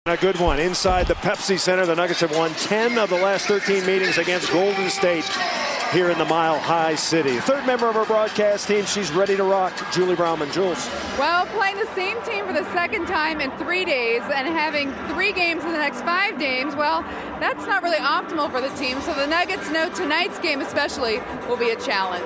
A good one inside the Pepsi Center. The Nuggets have won 10 of the last 13 meetings against Golden State here in the Mile High City. Third member of our broadcast team, she's ready to rock. Julie Brauman. Jules. Well, playing the same team for the second time in 3 days and having 3 games in the next 5 games, well, that's not really optimal for the team. So the Nuggets know tonight's game especially will be a challenge.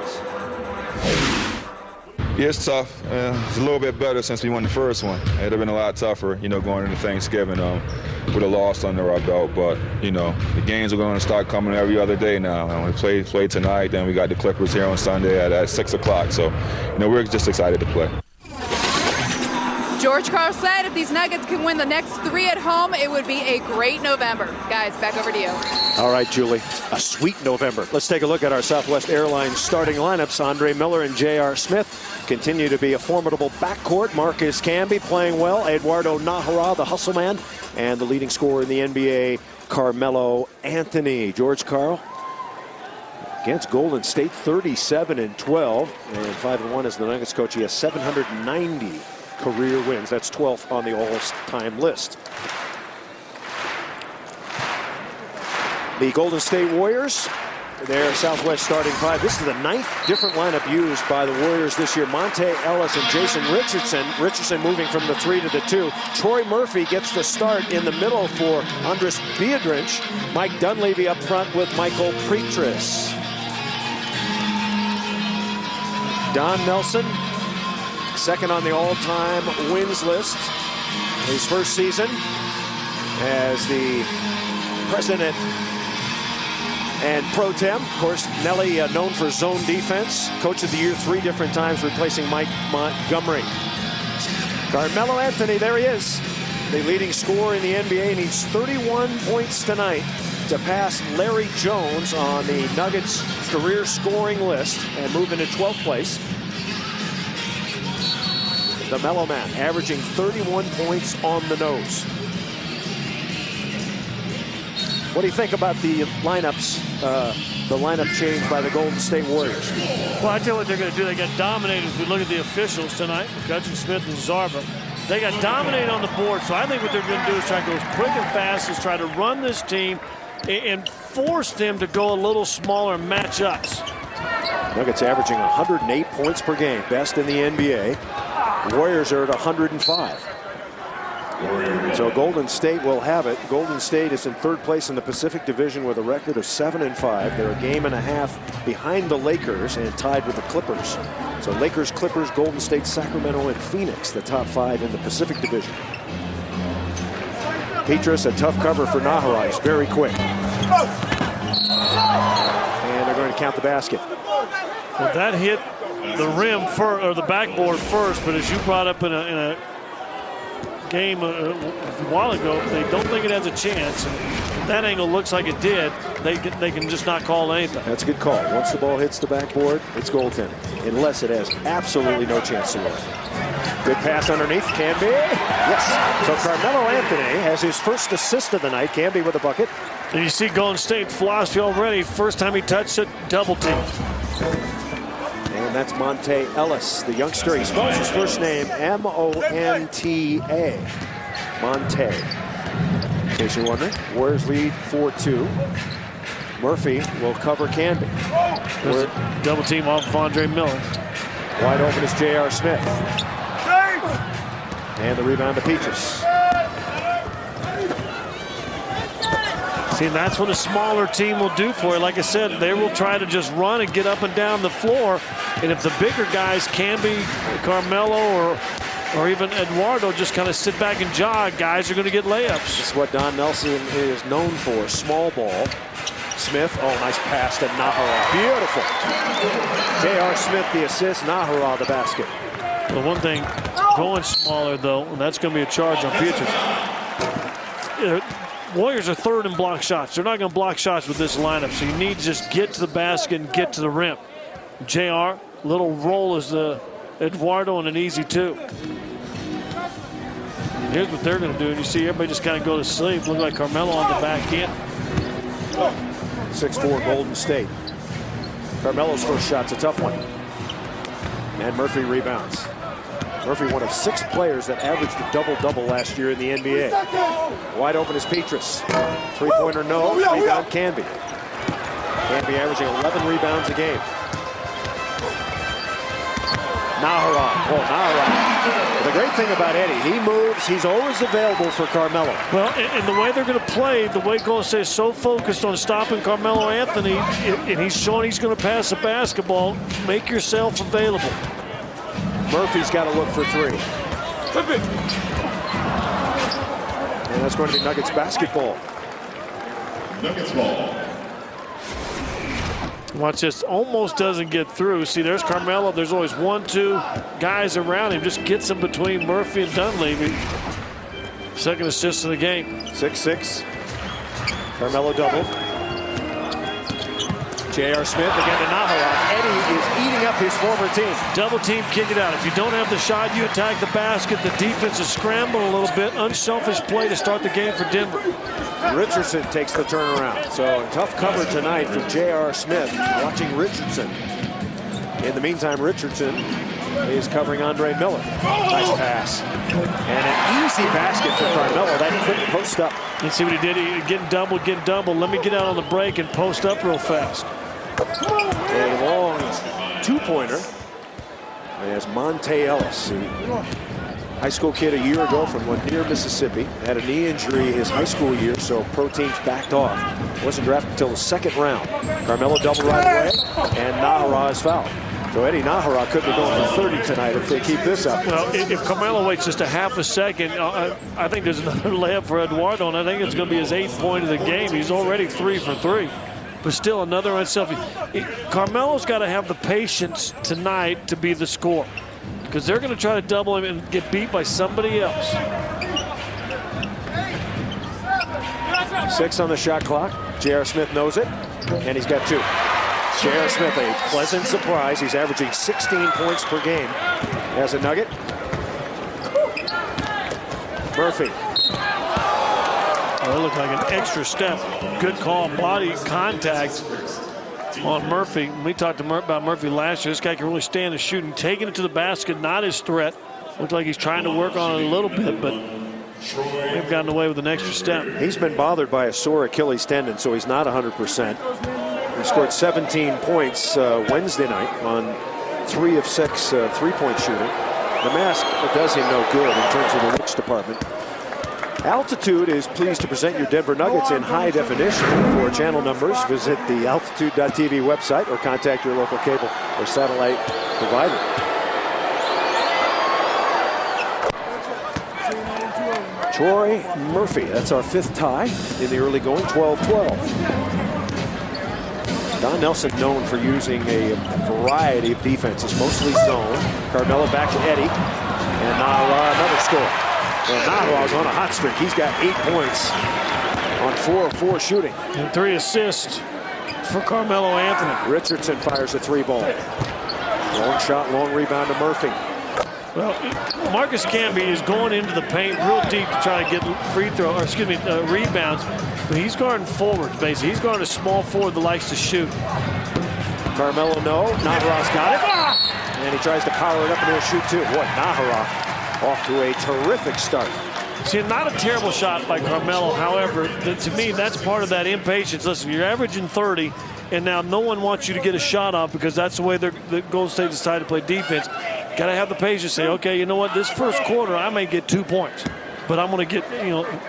Yeah, it's tough. It's a little bit better since we won the first one. It would have been a lot tougher, going into Thanksgiving with a loss under our belt. But, the games are going to start coming every other day now. And we play tonight, then we got the Clippers here on Sunday at 6 o'clock. So, we're just excited to play. George Karl said if these Nuggets can win the next 3 at home, it would be a great November. Guys, back over to you. All right, Julie. A sweet November. Let's take a look at our Southwest Airlines starting lineups. Andre Miller and J.R. Smith continue to be a formidable backcourt. Marcus Camby playing well. Eduardo Najera, the hustle man, and the leading scorer in the NBA, Carmelo Anthony. George Karl against Golden State, 37-12, and 5-1 as the Nuggets coach. He has 790 career wins. That's 12th on the all-time list. The Golden State Warriors, their Southwest starting 5. This is the 9th different lineup used by the Warriors this year. Monte Ellis and Jason Richardson. Richardson moving from the 3 to the 2. Troy Murphy gets the start in the middle for Andres Biedrins. Mike Dunleavy up front with Michael Biedrins. Don Nelson, second on the all-time wins list. His first season as the president and pro tem. Of course, Nelly known for zone defense. Coach of the year 3 different times, replacing Mike Montgomery. Carmelo Anthony, there he is. The leading scorer in the NBA, needs 31 points tonight to pass Larry Jones on the Nuggets career scoring list and move into 12th place. The Mellow Man averaging 31 points on the nose. What do you think about the lineups, the lineup change by the Golden State Warriors? Well, I tell you what they're going to do. They got dominated as we look at the officials tonight, McLeod, Smith, and Zarba. They got dominated on the board, so I think what they're going to do is try to go as quick and fast as try to run this team and force them to go a little smaller and match us. Nuggets averaging 108 points per game, best in the NBA. Warriors are at 105. So Golden State will have it. Golden State is in 3rd place in the Pacific Division with a record of 7-5. They're a game and a half behind the Lakers and tied with the Clippers. So Lakers, Clippers, Golden State, Sacramento, and Phoenix, the top 5 in the Pacific Division. Biedrins, a tough cover for Najera. He's very quick. And they're going to count the basket. Well, that hit the rim or the backboard first, but as you brought up in a game a while ago, they don't think it has a chance. And that angle looks like it did. They can just not call anything. That's a good call. Once the ball hits the backboard, it's goaltending, unless it has absolutely no chance to win. Good pass underneath. Camby. Yes. So Carmelo Anthony has his first assist of the night. Camby with a bucket. And you see Golden State philosophy already. First time he touched it, double team. And that's Monte Ellis, the youngster. He spells his first name M-O-N-T-A. Monte. In case you're wondering, Warriors lead 4-2. Murphy will cover Camby. Double team off of Andre Miller. Wide open is J.R. Smith. And the rebound to Biedrins. See, that's what a smaller team will do for you. Like I said, they will try to just run and get up and down the floor. And if the bigger guys, Camby, Carmelo, or even Eduardo, just kind of sit back and jog, guys are going to get layups. This is what Don Nelson is known for, small ball. Smith, oh, nice pass to Najera. Beautiful. J.R. Smith, the assist, Najera, the basket. The one thing, going smaller, though, and that's going to be a charge on Biedrins. Warriors are 3rd in block shots. They're not going to block shots with this lineup, so you need to just get to the basket and get to the rim. JR, little roll is the Eduardo and an easy 2. Here's what they're going to do, and you see everybody just kind of go to sleep. Look like Carmelo on the back end. 6-4 Golden State. Carmelo's first shot's a tough one. And Murphy rebounds. Murphy, one of 6 players that averaged a double-double last year in the NBA. Wide open is Biedrins. Three-pointer, no. Rebound, Camby. Camby averaging 11 rebounds a game. Najera. Oh, Najera. The great thing about Eddie, he moves. He's always available for Carmelo. Well, and the way they're going to play, the way Golden State is so focused on stopping Carmelo Anthony, and he's showing he's going to pass the basketball, make yourself available. Murphy's got to look for 3. And that's going to be Nuggets basketball. Nuggets ball. Watch this, almost doesn't get through. See, there's Carmelo. There's always 1, 2 guys around him. Just gets him between Murphy and Dunleavy. Second assist of the game. 6-6. Carmelo double. J.R. Smith again to Najera. Eddie is eating up his former team. Double team, kick it out. If you don't have the shot, you attack the basket. The defense is scrambling a little bit. Unselfish play to start the game for Denver. Richardson takes the turnaround. So tough cover tonight for J.R. Smith. Watching Richardson. In the meantime, Richardson is covering Andre Miller. Nice pass. And an easy basket for Carmelo. That quick post up. You see what he did? He getting double. Let me get out on the break and post up real fast. A long 2-pointer. As Monte Ellis, high school kid a year ago from Lanier, Mississippi, had a knee injury his high school year, so pro teams backed off. Wasn't drafted until the 2nd round. Carmelo double right away, and Najera is fouled. So Eddie Najera could be going for 30 tonight if they keep this up. Well, if Carmelo waits just a half a second, I think there's another layup for Eduardo, and I think it's going to be his 8th point of the game. He's already 3 for 3. But still another unselfish. Carmelo's got to have the patience tonight to be the scorer, because they're going to try to double him and get beat by somebody else. 6 on the shot clock. J.R. Smith knows it, and he's got 2. J.R. Smith, a pleasant surprise. He's averaging 16 points per game as a Nugget. Murphy. Oh, it looked like an extra step. Good call, body contact on Murphy. We talked about Murphy last year. This guy can really stand the shooting. Taking it to the basket, not his threat. Looked like he's trying to work on it a little bit, but they've gotten away with an extra step. He's been bothered by a sore Achilles tendon, so he's not 100%. He scored 17 points Wednesday night on 3 of 6 3-point shooting. The mask does him no good in terms of the looks department. Altitude is pleased to present your Denver Nuggets in high definition. For channel numbers, visit the altitude.tv website or contact your local cable or satellite provider. Troy Murphy, that's our 5th tie in the early going, 12-12. Don Nelson known for using a variety of defenses, mostly zone. Carmelo back to Eddie, and Najera another score. And Najera's on a hot streak. He's got 8 points on 4 of 4 shooting. And 3 assists for Carmelo Anthony. Richardson fires a 3-ball. Long shot, long rebound to Murphy. Well, Marcus Camby is going into the paint real deep to try to get rebounds, but he's guarding forwards, basically. He's guarding a small forward that likes to shoot. Carmelo, no. Najera's got it. And he tries to power it up and he'll shoot too. Boy, Najera off to a terrific start. See, not a terrible shot by Carmelo. However, to me, that's part of that impatience. Listen, you're averaging 30, and now no one wants you to get a shot off because that's the way the Golden State decided to play defense. Got to have the patience to say, okay, you know what, this first quarter I may get 2 points, but I'm going to get,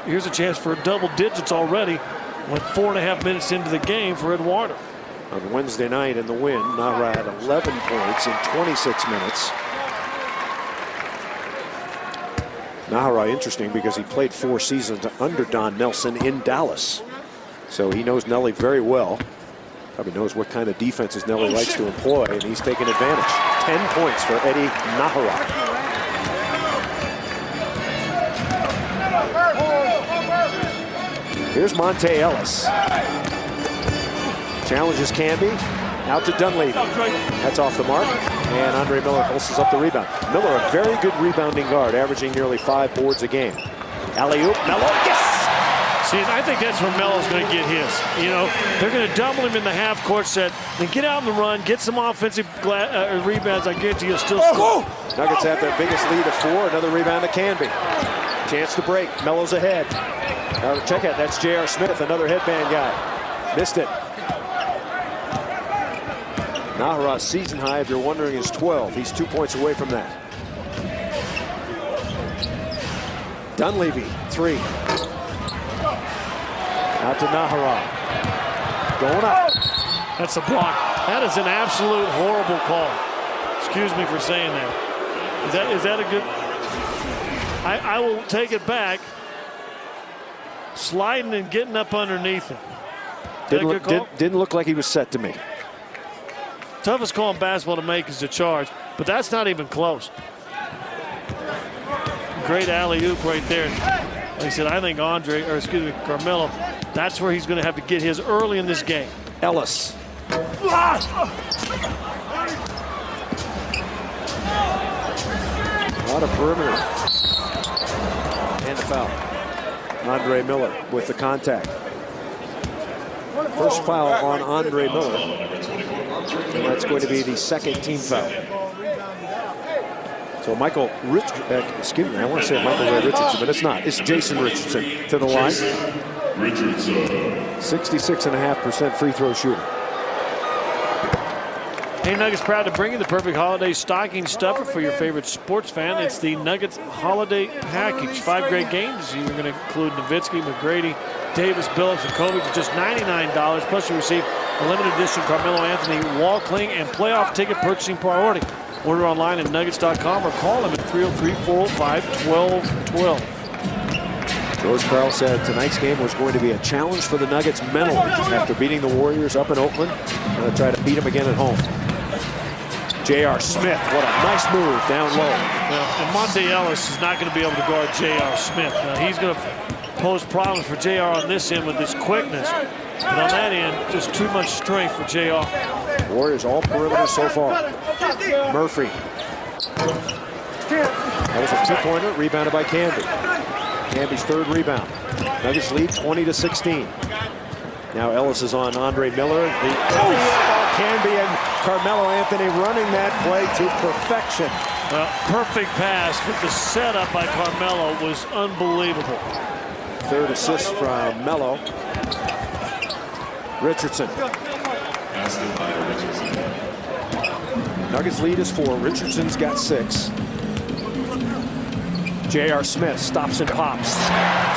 here's a chance for double digits already with 4.5 minutes into the game for Eduardo. On Wednesday night in the win, Najera had 11 points in 26 minutes. Najera, interesting because he played 4 seasons under Don Nelson in Dallas. So he knows Nelly very well. Probably knows what kind of defenses Nelly likes to employ, and he's taking advantage. 10 points for Eddie Najera. Here's Monte Ellis. Challenges Camby. Out to Dunleavy. That's off the mark. And Andre Miller pulses up the rebound. Miller, a very good rebounding guard, averaging nearly 5 boards a game. Alley-oop, Melo, yes! See, I think that's where Melo's going to get his. You know, they're going to double him in the half-court set, then get out on the run, get some offensive rebounds. I guarantee you'll still score. Nuggets have their biggest lead of 4. Another rebound to Camby. Chance to break. Melo's ahead. Now check it. That's J.R. Smith, another headband guy. Missed it. Najera's season high, if you're wondering, is 12. He's 2 points away from that. Dunleavy, 3. Out to Najera. Going up. That's a block. That is an absolute horrible call. Excuse me for saying that. Is that a good? I will take it back. Sliding and getting up underneath him. Didn't look like he was set to me. Toughest call in basketball to make is the charge, but that's not even close. Great alley-oop right there. Like I said, I think Carmelo, that's where he's going to have to get his early in this game. Ellis. A lot of perimeter. And a foul. Andre Miller with the contact. First foul on Andre Miller. And that's going to be the second team foul. So I want to say Michael Ray Richardson, but it's not. It's Jason Richardson to the line. 66.5% free throw shooter. Hey, Nuggets proud to bring you the perfect holiday stocking stuffer for your favorite sports fan. It's the Nuggets Holiday Package. 5 great games. You're going to include Nowitzki, McGrady, Davis, Billups, and Kobe for just $99. Plus, you receive a limited edition Carmelo Anthony wall cling and playoff ticket purchasing priority. Order online at nuggets.com or call them at 303-405-1212. George Karl said tonight's game was going to be a challenge for the Nuggets mentally after beating the Warriors up in Oakland. Going to try to beat them again at home. J.R. Smith, what a nice move down low. And Monte Ellis is not going to be able to guard J.R. Smith. Now, he's going to pose problems for J.R. on this end with his quickness. But on that end, just too much strength for J.R. Warriors all perimeter so far. Murphy. That was a 2-pointer, rebounded by Camby. Camby's 3rd rebound. Nuggets lead 20-16. Now Ellis is on Andre Miller. Camby and Carmelo Anthony running that play to perfection. Well, perfect pass, but the setup by Carmelo was unbelievable. 3rd assist from Melo. Richardson. Nuggets lead is 4. Richardson's got 6. J.R. Smith stops and pops.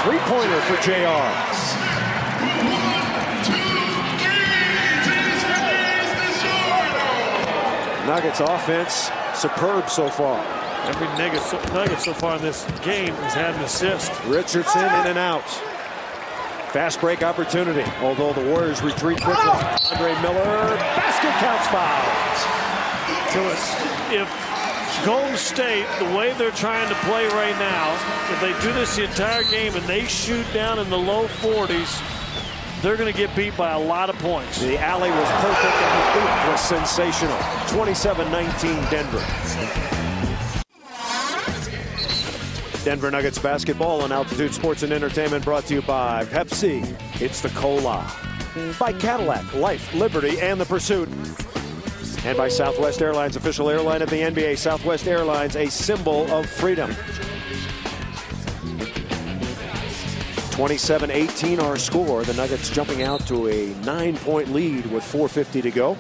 3-pointer for J.R. Nuggets offense superb so far. Every Nugget so far in this game has had an assist. Richardson in and out. Fast break opportunity, although the Warriors retreat quickly. Andre Miller, basket counts, fouls. If Golden State, the way they're trying to play right now, if they do this the entire game and they shoot down in the low 40s, they're going to get beat by a lot of points. The alley was perfect and the hoop was sensational. 27-19 Denver. Denver Nuggets basketball on Altitude Sports and Entertainment brought to you by Pepsi. It's the Cola. By Cadillac, Life, Liberty, and the Pursuit. And by Southwest Airlines, official airline of the NBA. Southwest Airlines, a symbol of freedom. 27-18 our score. The Nuggets jumping out to a 9-point lead with 4:50 to go.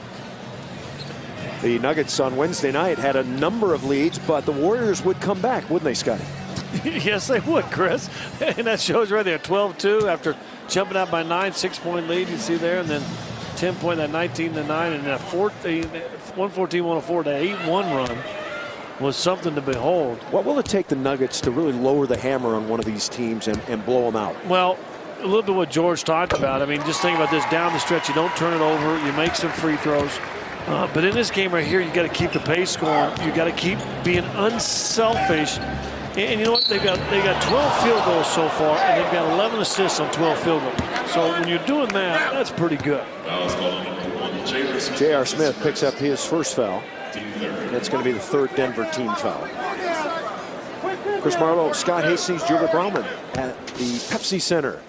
The Nuggets on Wednesday night had a number of leads, but the Warriors would come back, wouldn't they, Scotty? Yes, they would, Chris. And that shows right there, 12-2 after jumping out by 9, 6-point lead you see there, and then 10-point, that 19-9, and that 114-104, that 8-1 run was something to behold. What will it take the Nuggets to really lower the hammer on one of these teams and blow them out? Well, a little bit what George talked about. I mean, just think about this down the stretch. You don't turn it over. You make some free throws. But in this game right here, you got to keep the pace going. You got to keep being unselfish. And you know what? They've got 12 field goals so far, and they've got 11 assists on 12 field goals. So when you're doing that, that's pretty good. J.R. Smith picks up his first foul. That's going to be the 3rd Denver team foul. Chris Marlowe, Scott Hastings, Julia Brauman at the Pepsi Center.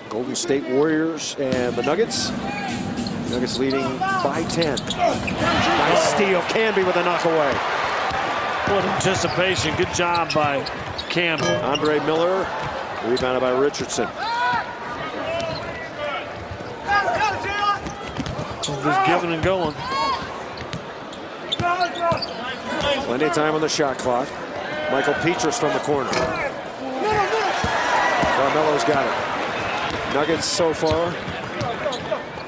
Golden State Warriors and the Nuggets. Nuggets leading by 10. Nice steal. Camby with a knockaway. What anticipation. Good job by Camby. Andre Miller, rebounded by Richardson. Just giving and going. Plenty of time on the shot clock. Michael Biedrins from the corner. Carmelo's got it. Nuggets so far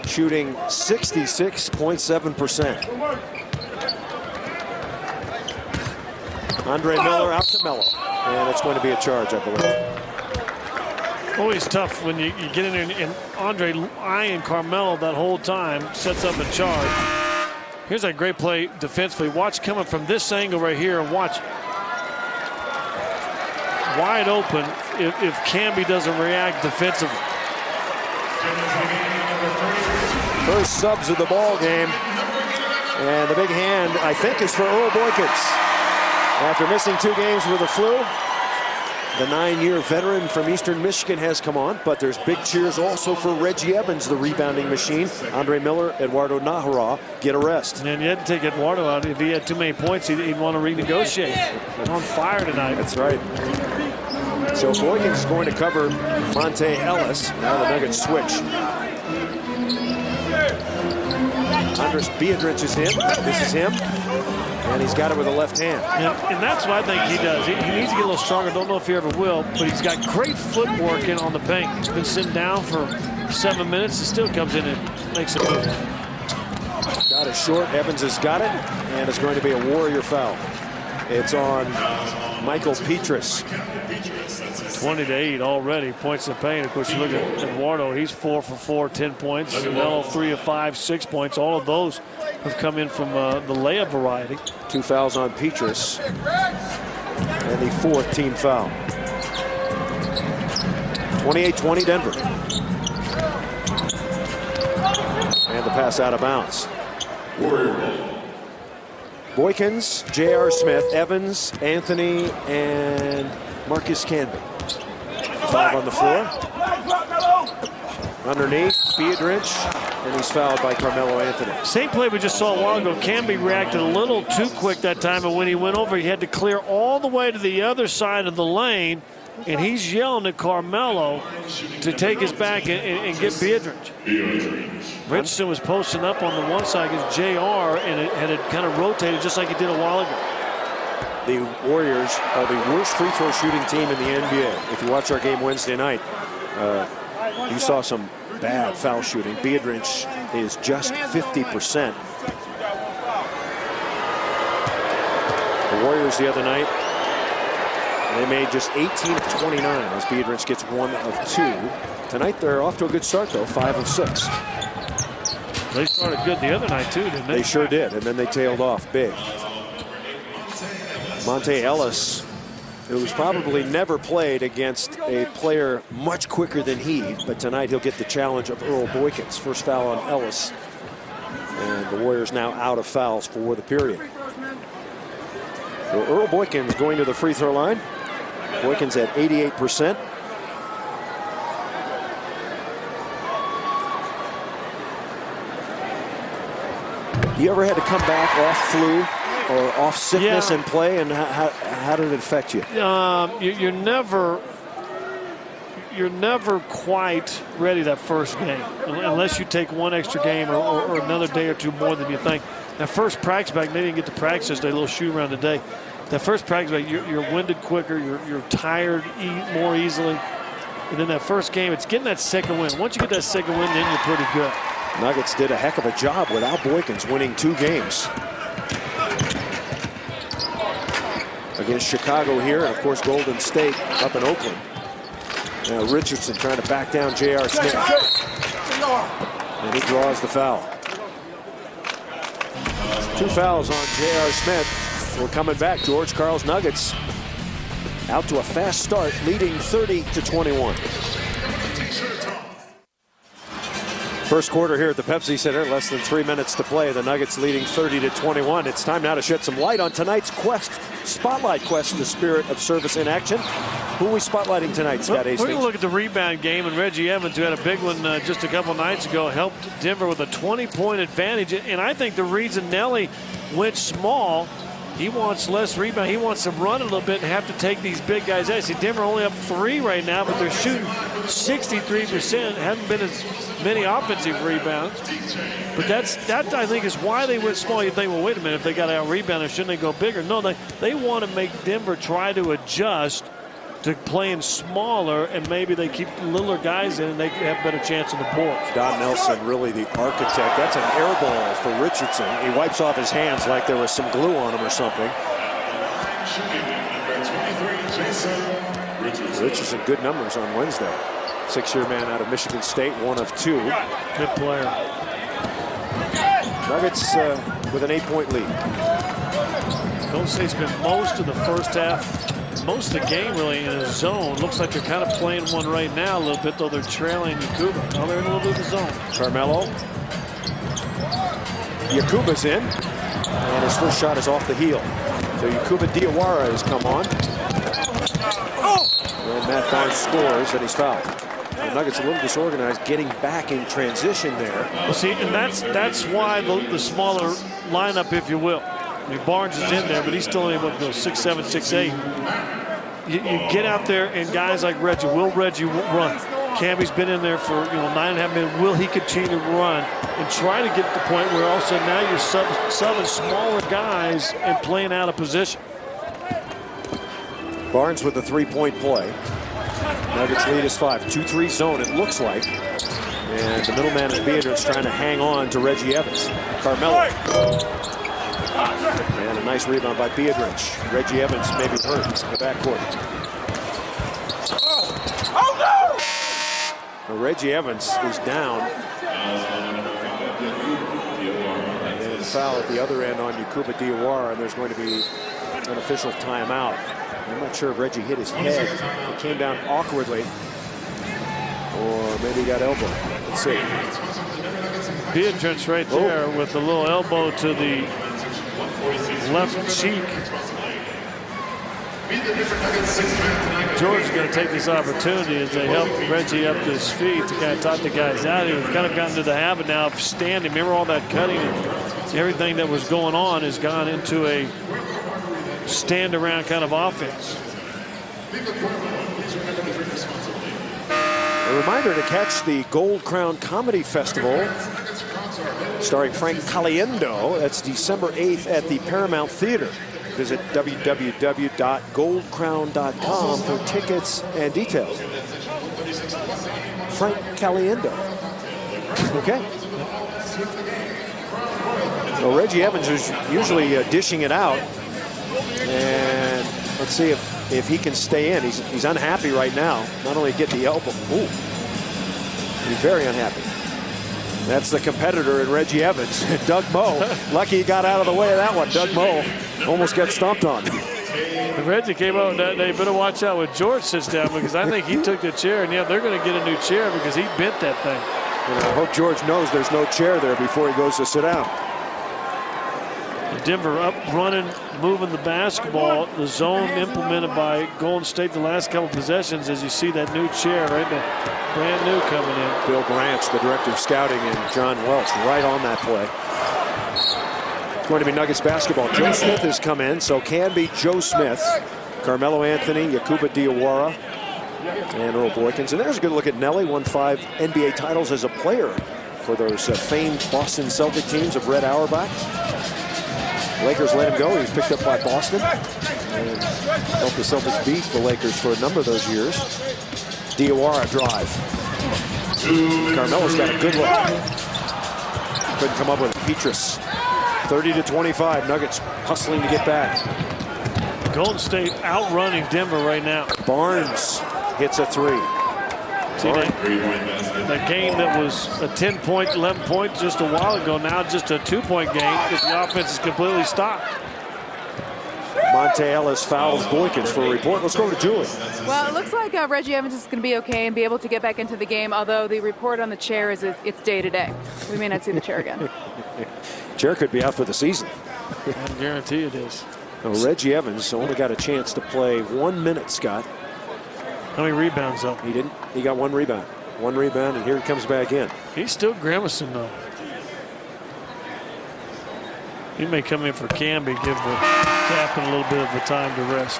shooting 66.7%. Andre Miller out to Melo. And it's going to be a charge, I believe. Always tough when you get in there and Andre eyeing Carmelo that whole time, sets up a charge. Here's a great play defensively. Watch coming from this angle right here, and watch wide open if Camby doesn't react defensively. First subs of the ball game. And the big hand, I think, is for Earl Boykins. After missing 2 games with the flu, the 9-year veteran from Eastern Michigan has come on, but there's big cheers also for Reggie Evans, the rebounding machine. Andre Miller, Eduardo Najera get a rest. And you had to take Eduardo out. If he had too many points, he'd want to renegotiate. On fire tonight. That's right. So Boykins is going to cover Monte Ellis. Now the Nuggets switch. Andres Biedrins is in. This is him. And he's got it with a left hand. And that's what I think he does. He needs to get a little stronger. Don't know if he ever will, but he's got great footwork in on the paint. He's been sitting down for 7 minutes and still comes in and makes a move. Got it short. Evans has got it, and it's going to be a Warrior foul. It's on Michael Biedrins. 20-8 already. Points in paint. Of course, you look at Eduardo. He's 4 for 4, 10 points. Melo 3 of 5, 6 points. All of those have come in from the layup variety. 2 fouls on Biedrins. And the 4th team foul. 28-20 Denver. And the pass out of bounds. Boykins, J.R. Smith, Evans, Anthony, and Marcus Camby. 5 on the floor. Underneath, Biedrins, and he's fouled by Carmelo Anthony. Same play we just saw a while ago. Camby reacted a little too quick that time, and when he went over, he had to clear all the way to the other side of the lane, and he's yelling at Carmelo to take his back and get Biedrins. Richardson was posting up on the one side against JR, and it had kind of rotated just like he did a while ago. The Warriors are the worst free throw shooting team in the NBA. If you watch our game Wednesday night, you saw some bad foul shooting. Biedrins is just 50%. The Warriors the other night, they made just 18 of 29 as Biedrins gets 1 of 2. Tonight they're off to a good start though, 5 of 6. They started good the other night too, didn't they? They sure did, and then they tailed off big. Monte Ellis, who's probably never played against a player much quicker than he, but tonight he'll get the challenge of Earl Boykins. First foul on Ellis. And the Warriors now out of fouls for the period. So Earl Boykins going to the free throw line. Boykins at 88%. You ever had to come back off flu or off sickness and play, and how did it affect you? You're never quite ready that first game unless you take one extra game or another day or two more than you think. That first practice back, they didn't get to practice this day, a little shoot around today. That first practice back, you're winded quicker, you're tired more easily. And then that first game, it's getting that second win. Once you get that second win, then you're pretty good. Nuggets did a heck of a job without Boykins, winning 2 games. Against Chicago here, and of course Golden State up in Oakland. Now Richardson trying to back down J.R. Smith. And he draws the foul. 2 fouls on J.R. Smith. We're coming back. George Karl's Nuggets out to a fast start, leading 30-21. First quarter here at the Pepsi Center, less than 3 minutes to play. The Nuggets leading 30-21. It's time now to shed some light on tonight's quest, Spotlight Quest, the Spirit of Service in action. Who are we spotlighting tonight, Scott Hastings? We're going to look at the rebound game, and Reggie Evans, who had a big one just a couple nights ago, helped Denver with a 20-point advantage. And I think the reason Nelly went small, he wants less rebound. He wants to run a little bit and have to take these big guys out. See, Denver only up 3 right now, but they're shooting 63%. Haven't been as many offensive rebounds. But that I think is why they went small. You think, well, wait a minute, if they got out rebounded, shouldn't they go bigger? No, they want to make Denver try to adjust to playing smaller, and maybe they keep littler guys in and they have a better chance on the boards. Don Nelson, really the architect. That's an air ball for Richardson. He wipes off his hands like there was some glue on him or something. Richardson, good numbers on Wednesday. 6-year man out of Michigan State, 1 of 2. Good player. Nuggets with an 8-point lead. Golden State's been most of the first half, most of the game really in a zone. Looks like they're kind of playing one right now a little bit, though they're trailing Yakuba. Now they're in a little bit of the zone. Carmelo. Yakuba's in, and his first shot is off the heel. So Diawara has come on. And Matt Barnes scores, and he's fouled. The Nuggets a little disorganized, getting back in transition there. Well, see, and that's why the smaller lineup, if you will. I mean, Barnes is in there, but he's still able to go 6'7", 6'8". You get out there, and guys like Reggie, will Reggie run? Camby's been in there for 9.5 minutes. Will he continue to run and try to get to the point where all of a sudden now you're subbing smaller guys and playing out of position? Barnes with the 3-point play. Nuggets lead is 5. 2-3 zone, it looks like. And the middleman is Biedrins trying to hang on to Reggie Evans. Carmelo. And a nice rebound by Biedrins. Reggie Evans may be hurt in the backcourt. Well, Reggie Evans is down. And foul at the other end on Diawara, and there's going to be an official timeout. I'm not sure if Reggie hit his head. It came down awkwardly. Or maybe he got elbowed. Let's see. Biedrins right there with a little elbow to the left cheek. George is going to take this opportunity as they help Reggie up to his feet to kind of talk the guys out. He's kind of gotten to the habit now of standing. Remember all that cutting and everything that was going on has gone into a stand around kind of offense. A reminder to catch the Gold Crown Comedy Festival starring Frank Caliendo. That's December 8th at the Paramount Theater. Visit www.goldcrown.com for tickets and details. Frank Caliendo. Okay. Well, Reggie Evans is usually dishing it out. And let's see if he can stay in. He's unhappy right now. Not only get the elbow. Ooh. He's very unhappy. That's the competitor in Reggie Evans. Doug Moe. Lucky he got out of the way of that one. Doug Moe almost got stomped on. Reggie came out that day. Better watch out when George sits down, because I think he took the chair. And yeah, they're going to get a new chair because he bent that thing. And I hope George knows there's no chair there before he goes to sit down. Denver up running, moving the basketball. The zone implemented by Golden State the last couple possessions, as you see that new chair right there, brand new coming in. Bill Branch, the director of scouting, and John Welch right on that play. It's going to be Nuggets basketball. Joe Smith has come in, so Camby, Joe Smith, Carmelo Anthony, Diawara, and Earl Boykins. And there's a good look at Nelly. Won 5 NBA titles as a player for those famed Boston Celtic teams of Red Auerbach. Lakers let him go. He was picked up by Boston and helped the Celtics beat the Lakers for a number of those years. Diawara drive. Carmelo's got a good look. Couldn't come up with it. Petrus. 30-25. Nuggets hustling to get back. Golden State outrunning Denver right now. Barnes hits a 3. See that game that was a 10-point, 11-point just a while ago, now just a 2-point game because the offense is completely stopped. Monte Ellis fouls Boykins for a report. Let's go to Julie. Well, it looks like Reggie Evans is going to be okay and be able to get back into the game, although the report on the chair is it's day-to-day. We may not see the chair again. Chair could be out for the season. I guarantee it is. Well, Reggie Evans only got a chance to play 1 minute, Scott. How many rebounds, though? He didn't. He got 1 rebound. 1 rebound, and here he comes back in. He's still grimacing, though. He may come in for Camby, give the captain a little bit of the time to rest.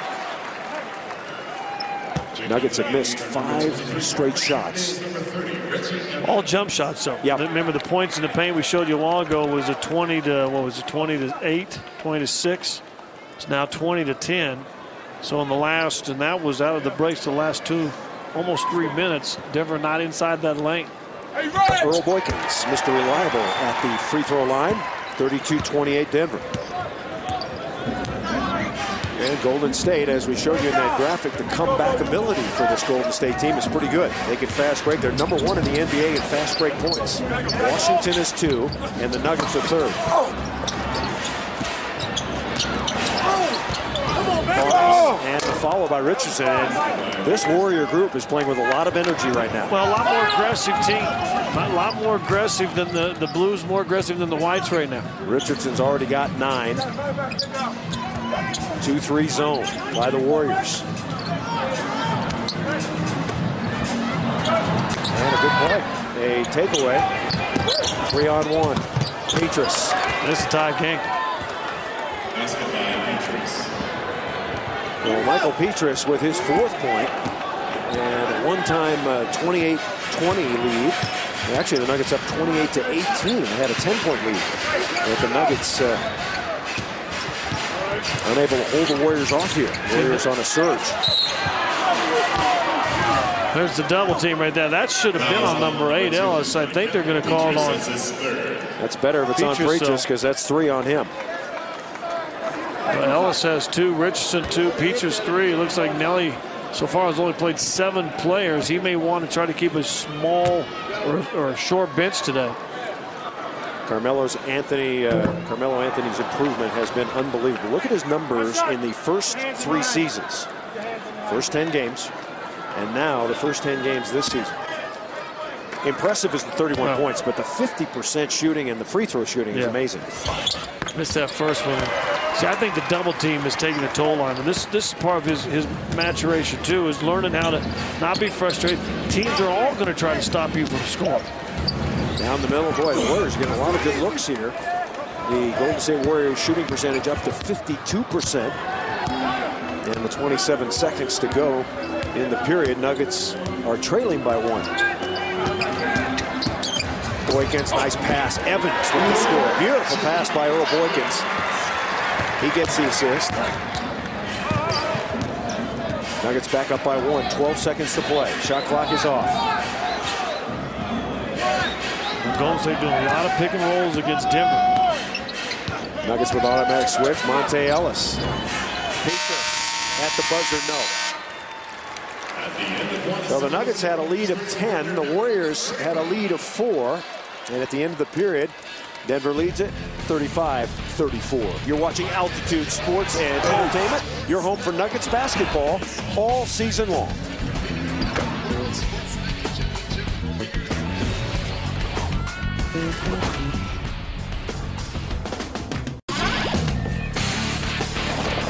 Nuggets have missed 5 straight shots. All jump shots, though. Yep. Remember the points in the paint we showed you a while ago was a 20 to, what was it, 20 to 8, 20 to 6. It's now 20 to 10. So in the last, and that was out of the breaks the last 2, almost 3 minutes, Denver not inside that lane. Earl Boykins, Mr. Reliable at the free throw line. 32-28 Denver. And Golden State, as we showed you in that graphic, the comeback ability for this Golden State team is pretty good. They can fast break. They're number 1 in the NBA in fast break points. Washington is 2, and the Nuggets are 3rd. And the follow by Richardson. And this Warrior group is playing with a lot of energy right now. Well, a lot more aggressive team. A lot more aggressive than the Blues, more aggressive than the Whites right now. Richardson's already got 9. 2-3 zone by the Warriors. And a good play. A takeaway. 3-on-1. Biedrins. This is a tie game. Well, Michael Biedrins with his 4th point and a one-time 28-20 lead. Actually, the Nuggets up 28-18. They had a 10-point lead. But the Nuggets unable to hold the Warriors off here. Warriors on a surge. There's the double team right there. That should have been on number 8, Ellis. I think they're going to call it on. That's better if it's on Biedrins because that's 3 on him. Well, Ellis has 2, Richardson 2, Biedrins 3. It looks like Nelly so far has only played 7 players. He may want to try to keep a small or a short bench today. Carmelo Anthony's improvement has been unbelievable. Look at his numbers in the first 3 seasons. First 10 games, and now the first 10 games this season. Impressive is the 31 points, but the 50% shooting and the free throw shooting is amazing. Missed that first one. See, I think the double team is taking a toll on him. This is part of his maturation too, is learning how to not be frustrated. Teams are all going to try to stop you from scoring. Down the middle, boy, the Warriors getting a lot of good looks here. The Golden State Warriors shooting percentage up to 52%. And with 27 seconds to go in the period, Nuggets are trailing by 1. Boykins, nice pass. Evans with the score. Beautiful pass by Earl Boykins. He gets the assist. Nuggets back up by 1. 12 seconds to play. Shot clock is off. Golden State doing a lot of pick and rolls against Denver. Nuggets with automatic switch. Monte Ellis. Biedrins at the buzzer, no. So the Nuggets had a lead of 10. The Warriors had a lead of 4. And at the end of the period, Denver leads it 35-34. You're watching Altitude Sports and Entertainment. Your home for Nuggets basketball all season long.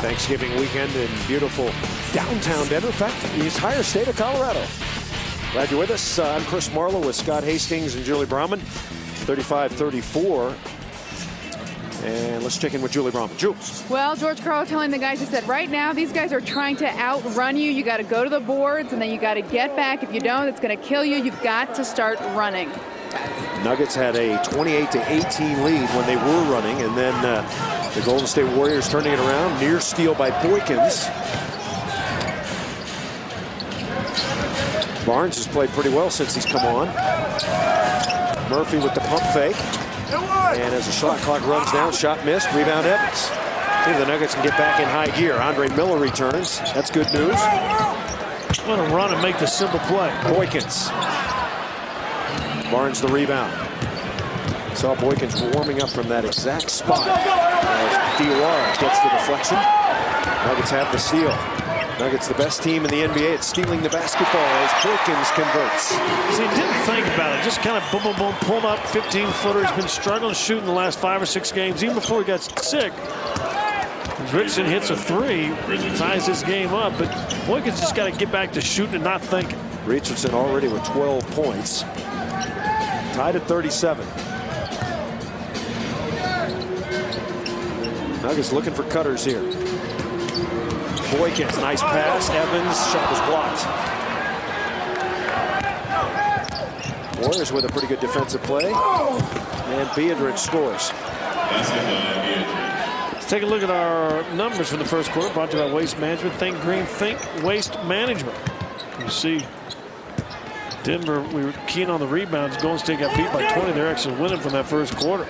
Thanksgiving weekend in beautiful downtown Denver. In fact, the entire state of Colorado. Glad you're with us. I'm Chris Marlowe with Scott Hastings and Julie Brahman. 35-34. And let's check in with Julie Brahman. Jules. Well, George Karl telling the guys, he said, right now, these guys are trying to outrun you. You got to go to the boards, and then you got to get back. If you don't, it's going to kill you. You've got to start running. Nuggets had a 28-18 lead when they were running, and then the Golden State Warriors turning it around. Near steal by Boykins. Barnes has played pretty well since he's come on. Murphy with the pump fake. And as the shot clock runs down, shot missed, rebound Evans. See if the Nuggets can get back in high gear. Andre Miller returns. That's good news. Want to run and make the simple play. Boykins. Barnes the rebound. Saw Boykins warming up from that exact spot. As Diawara gets the deflection. Nuggets have the steal. Nuggets the best team in the NBA at stealing the basketball as Boykins converts. See, he didn't think about it. Just kind of boom, boom, boom, pulled up 15-footer. He's been struggling to shoot in the last 5 or 6 games, even before he got sick. Richardson hits a 3, ties this game up, but Boykins just got to get back to shooting and not thinking. Richardson already with 12 points. Tied at 37. Nuggets looking for cutters here. Boykins, nice pass. Evans, shot was blocked. Warriors with a pretty good defensive play. And Biedrins scores. Let's take a look at our numbers for the first quarter, brought to you by Waste Management. Think green, think waste management. You see Denver, we were keen on the rebounds. Golden State got beat by 20. They're actually winning from that first quarter.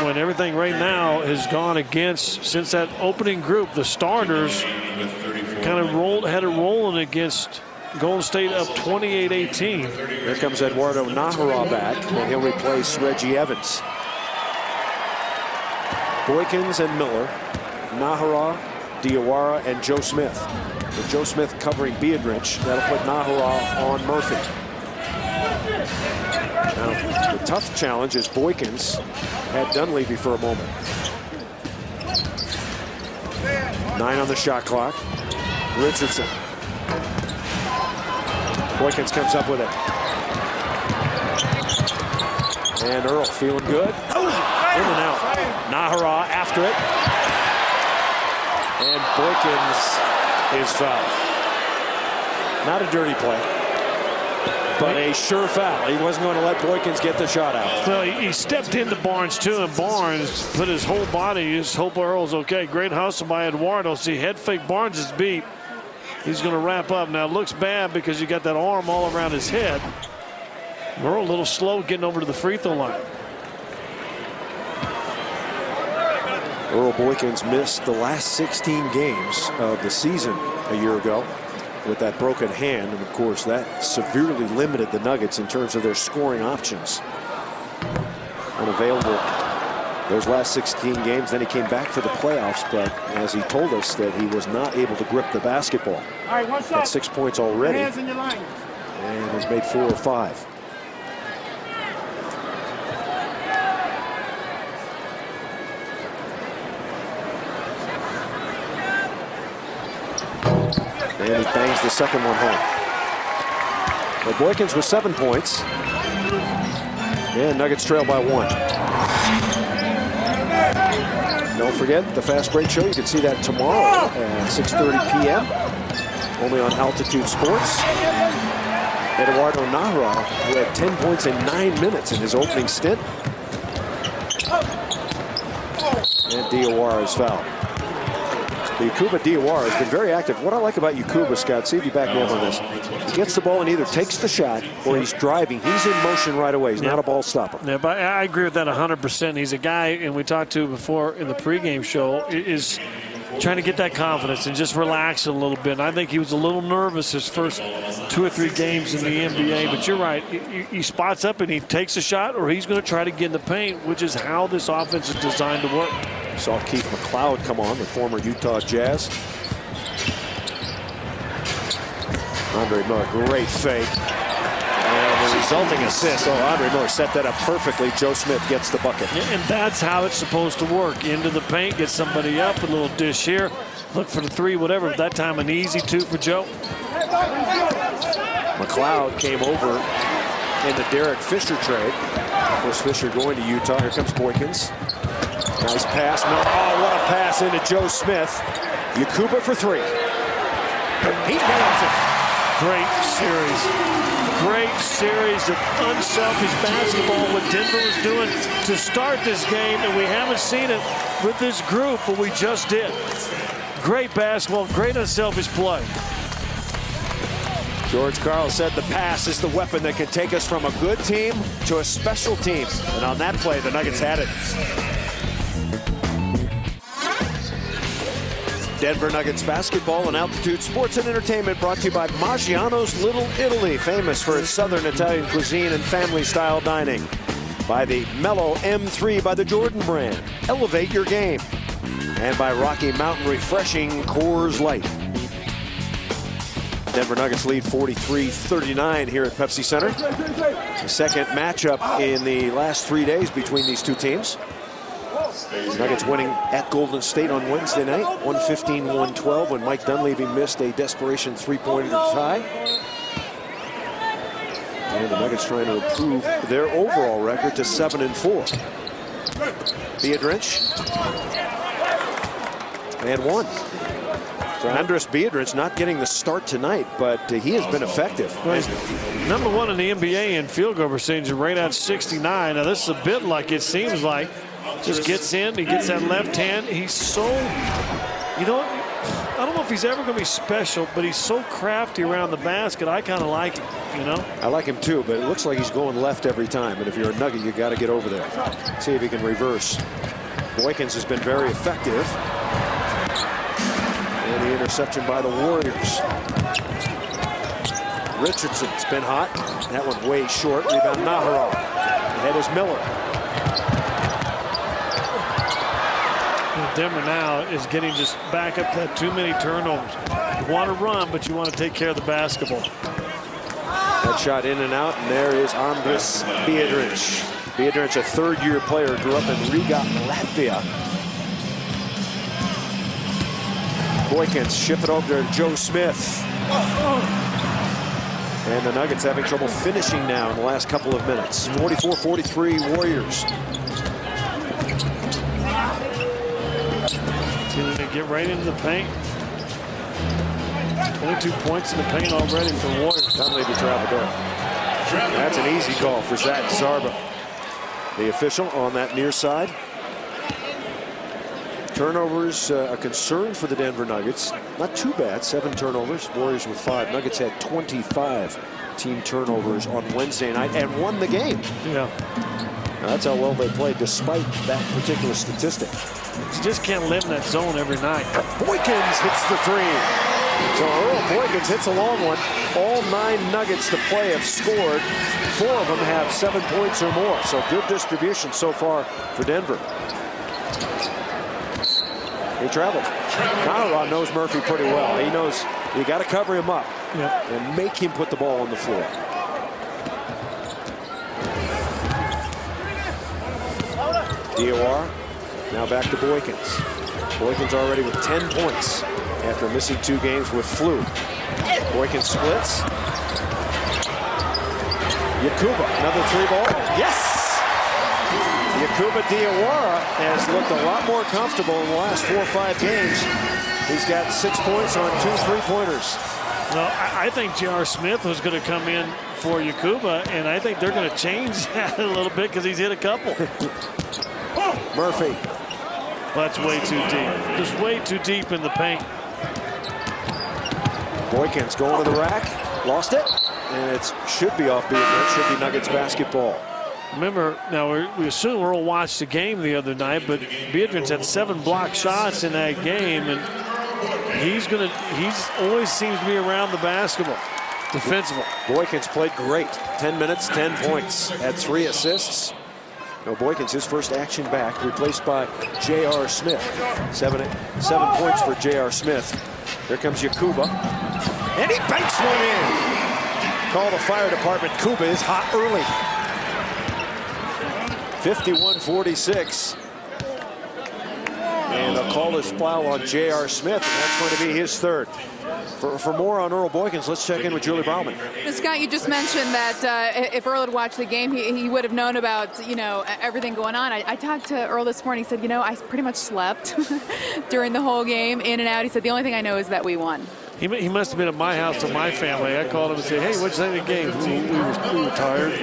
When everything right now has gone against, since that opening group, the starters kind of had it rolling against Golden State up 28-18. Here comes Eduardo Najera back, and he'll replace Reggie Evans. Boykins and Miller, Najera, Diawara, and Joe Smith. With Joe Smith covering Biedrins, that'll put Najera on Murphy. Now, the tough challenge is Boykins had Dunleavy for a moment. 9 on the shot clock. Richardson. Boykins comes up with it. And Earl feeling good. In and out. Najera after it. And Boykins is fouled. Not a dirty play, but a sure foul. He wasn't going to let Boykins get the shot out. Well, he stepped into Barnes, too, and Barnes put his whole body. Just hope Earl's okay. Great hustle by Eduardo. See, head fake. Barnes is beat. He's going to wrap up. Now, it looks bad because you got that arm all around his head. Earl a little slow getting over to the free throw line. Earl Boykins missed the last 16 games of the season a year ago with that broken hand, and of course that severely limited the Nuggets in terms of their scoring options. Unavailable those last 16 games. Then he came back for the playoffs, but as he told us that he was not able to grip the basketball. Got 6 points already and has made 4 or 5. And he bangs the second one home. But Boykins with 7 points. And Nuggets trail by 1. Don't forget the Fast Break Show. You can see that tomorrow at 6:30 p.m. Only on Altitude Sports. Eduardo Najera, who had 10 points in 9 minutes in his opening stint. And Diawara is fouled. Yakuba Diawara has been very active. What I like about Yakuba, Scott, see if you back me up on this. He gets the ball and either takes the shot or he's driving. He's in motion right away. He's not a ball stopper. Yeah, but I agree with that 100%. He's a guy, and we talked to before in the pregame show, is trying to get that confidence and just relax a little bit. And I think he was a little nervous his first 2 or 3 games in the NBA. But you're right. He spots up and he takes a shot, or he's going to try to get in the paint, which is how this offense is designed to work. Saw Keith McLeod come on, the former Utah Jazz. Andre Miller, great fake. And the resulting assist. Oh, Andre Miller set that up perfectly. Joe Smith gets the bucket. Yeah, and that's how it's supposed to work. Into the paint, get somebody up, a little dish here. Look for the 3, whatever. That time an easy 2 for Joe. McLeod came over in the Derek Fisher trade. Of course, Fisher going to Utah. Here comes Boykins. Nice pass. No, oh, what a pass into Joe Smith. Yakuba for 3. He nails it. Great series. Great series of unselfish basketball, what Denver was doing to start this game, and we haven't seen it with this group, but we just did. Great basketball, great unselfish play. George Karl said the pass is the weapon that can take us from a good team to a special team. And on that play, the Nuggets had it. Denver Nuggets basketball and Altitude Sports and Entertainment brought to you by Maggiano's Little Italy, famous for its southern Italian cuisine and family-style dining. By the Mellow M3 by the Jordan brand. Elevate your game. And by Rocky Mountain Refreshing Coors Light. Denver Nuggets lead 43-39 here at Pepsi Center. The second matchup in the last 3 days between these two teams. Nuggets winning at Golden State on Wednesday night, 115-112, when Mike Dunleavy missed a desperation three-pointer to tie. And the Nuggets trying to improve their overall record to 7-4. Biedrins and one. So Andres Biedrins not getting the start tonight, but he has been effective. Well, he's #1 in the NBA in field goal percentage, right at 69. Now this is a bit like it seems like. Just gets in, he gets that left hand. He's so, you know, I don't know if he's ever going to be special, but he's so crafty around the basket. I kind of like him, you know. I like him too, but it looks like he's going left every time. And if you're a Nugget, you got to get over there. See if he can reverse. Boykins has been very effective. And the interception by the Warriors. Richardson's been hot. That one way short. Rebound Najera. Ahead is Miller. Denver now is getting just back up that too many turnovers. You want to run, but you want to take care of the basketball. That shot in and out, and there is Andres Biedrins. Biedrins, a third-year player, grew up in Riga, Latvia. Boykins ship it over to Joe Smith. And the Nuggets having trouble finishing now in the last couple of minutes. 44-43 Warriors. They get right into the paint. 22 points in the paint already for Warriors. Dunleavy traveled there. That's an easy call for Zach Zarba, the official on that near side. Turnovers a concern for the Denver Nuggets. Not too bad, 7 turnovers. Warriors with 5. Nuggets had 25 team turnovers on Wednesday night and won the game. Yeah. Now that's how well they played despite that particular statistic. You just can't live in that zone every night. Boykins hits the 3. So Earl Boykins hits a long one. All 9 Nuggets to play have scored. 4 of them have 7 points or more. So good distribution so far for Denver. He traveled. Najera knows Murphy pretty well. He knows you got to cover him up and make him put the ball on the floor. Diawara now back to Boykins. Boykins already with 10 points after missing 2 games with flu. Boykins splits. Yakuba, another 3-ball. Yes! Yakuba Diawara has looked a lot more comfortable in the last 4 or 5 games. He's got 6 points on 2 3-pointers. Well, I think J.R. Smith was going to come in for Yakuba, and I think they're going to change that a little bit because he's hit a couple. Murphy. Well, that's way too deep. Just way too deep in the paint. Boykins going to the rack. Lost it. And it should be off Biedrins. Should be Nuggets basketball. Remember, now we assume Earl watched the game the other night, but Biedrins had 7 blocked shots in that game, and he's always seems to be around the basketball defensively. Boykins played great. 10 minutes, 10 points. Had 3 assists. No, Boykins, his first action back, replaced by J.R. Smith. 7 points for J.R. Smith. Here comes Yakuba. And he banks one in. Call the fire department. Kuba is hot early. 51-46. And they'll call this foul on J.R. Smith, and that's going to be his 3rd. For more on Earl Boykins, let's check in with Julie Bauman. Scott, you just mentioned that if Earl had watched the game, he would have known about, everything going on. I talked to Earl this morning. He said, I pretty much slept during the whole game, in and out. He said, the only thing I know is that we won. He must have been at my house to my family. I called him and said, hey, what'd you think of the game? We were tired.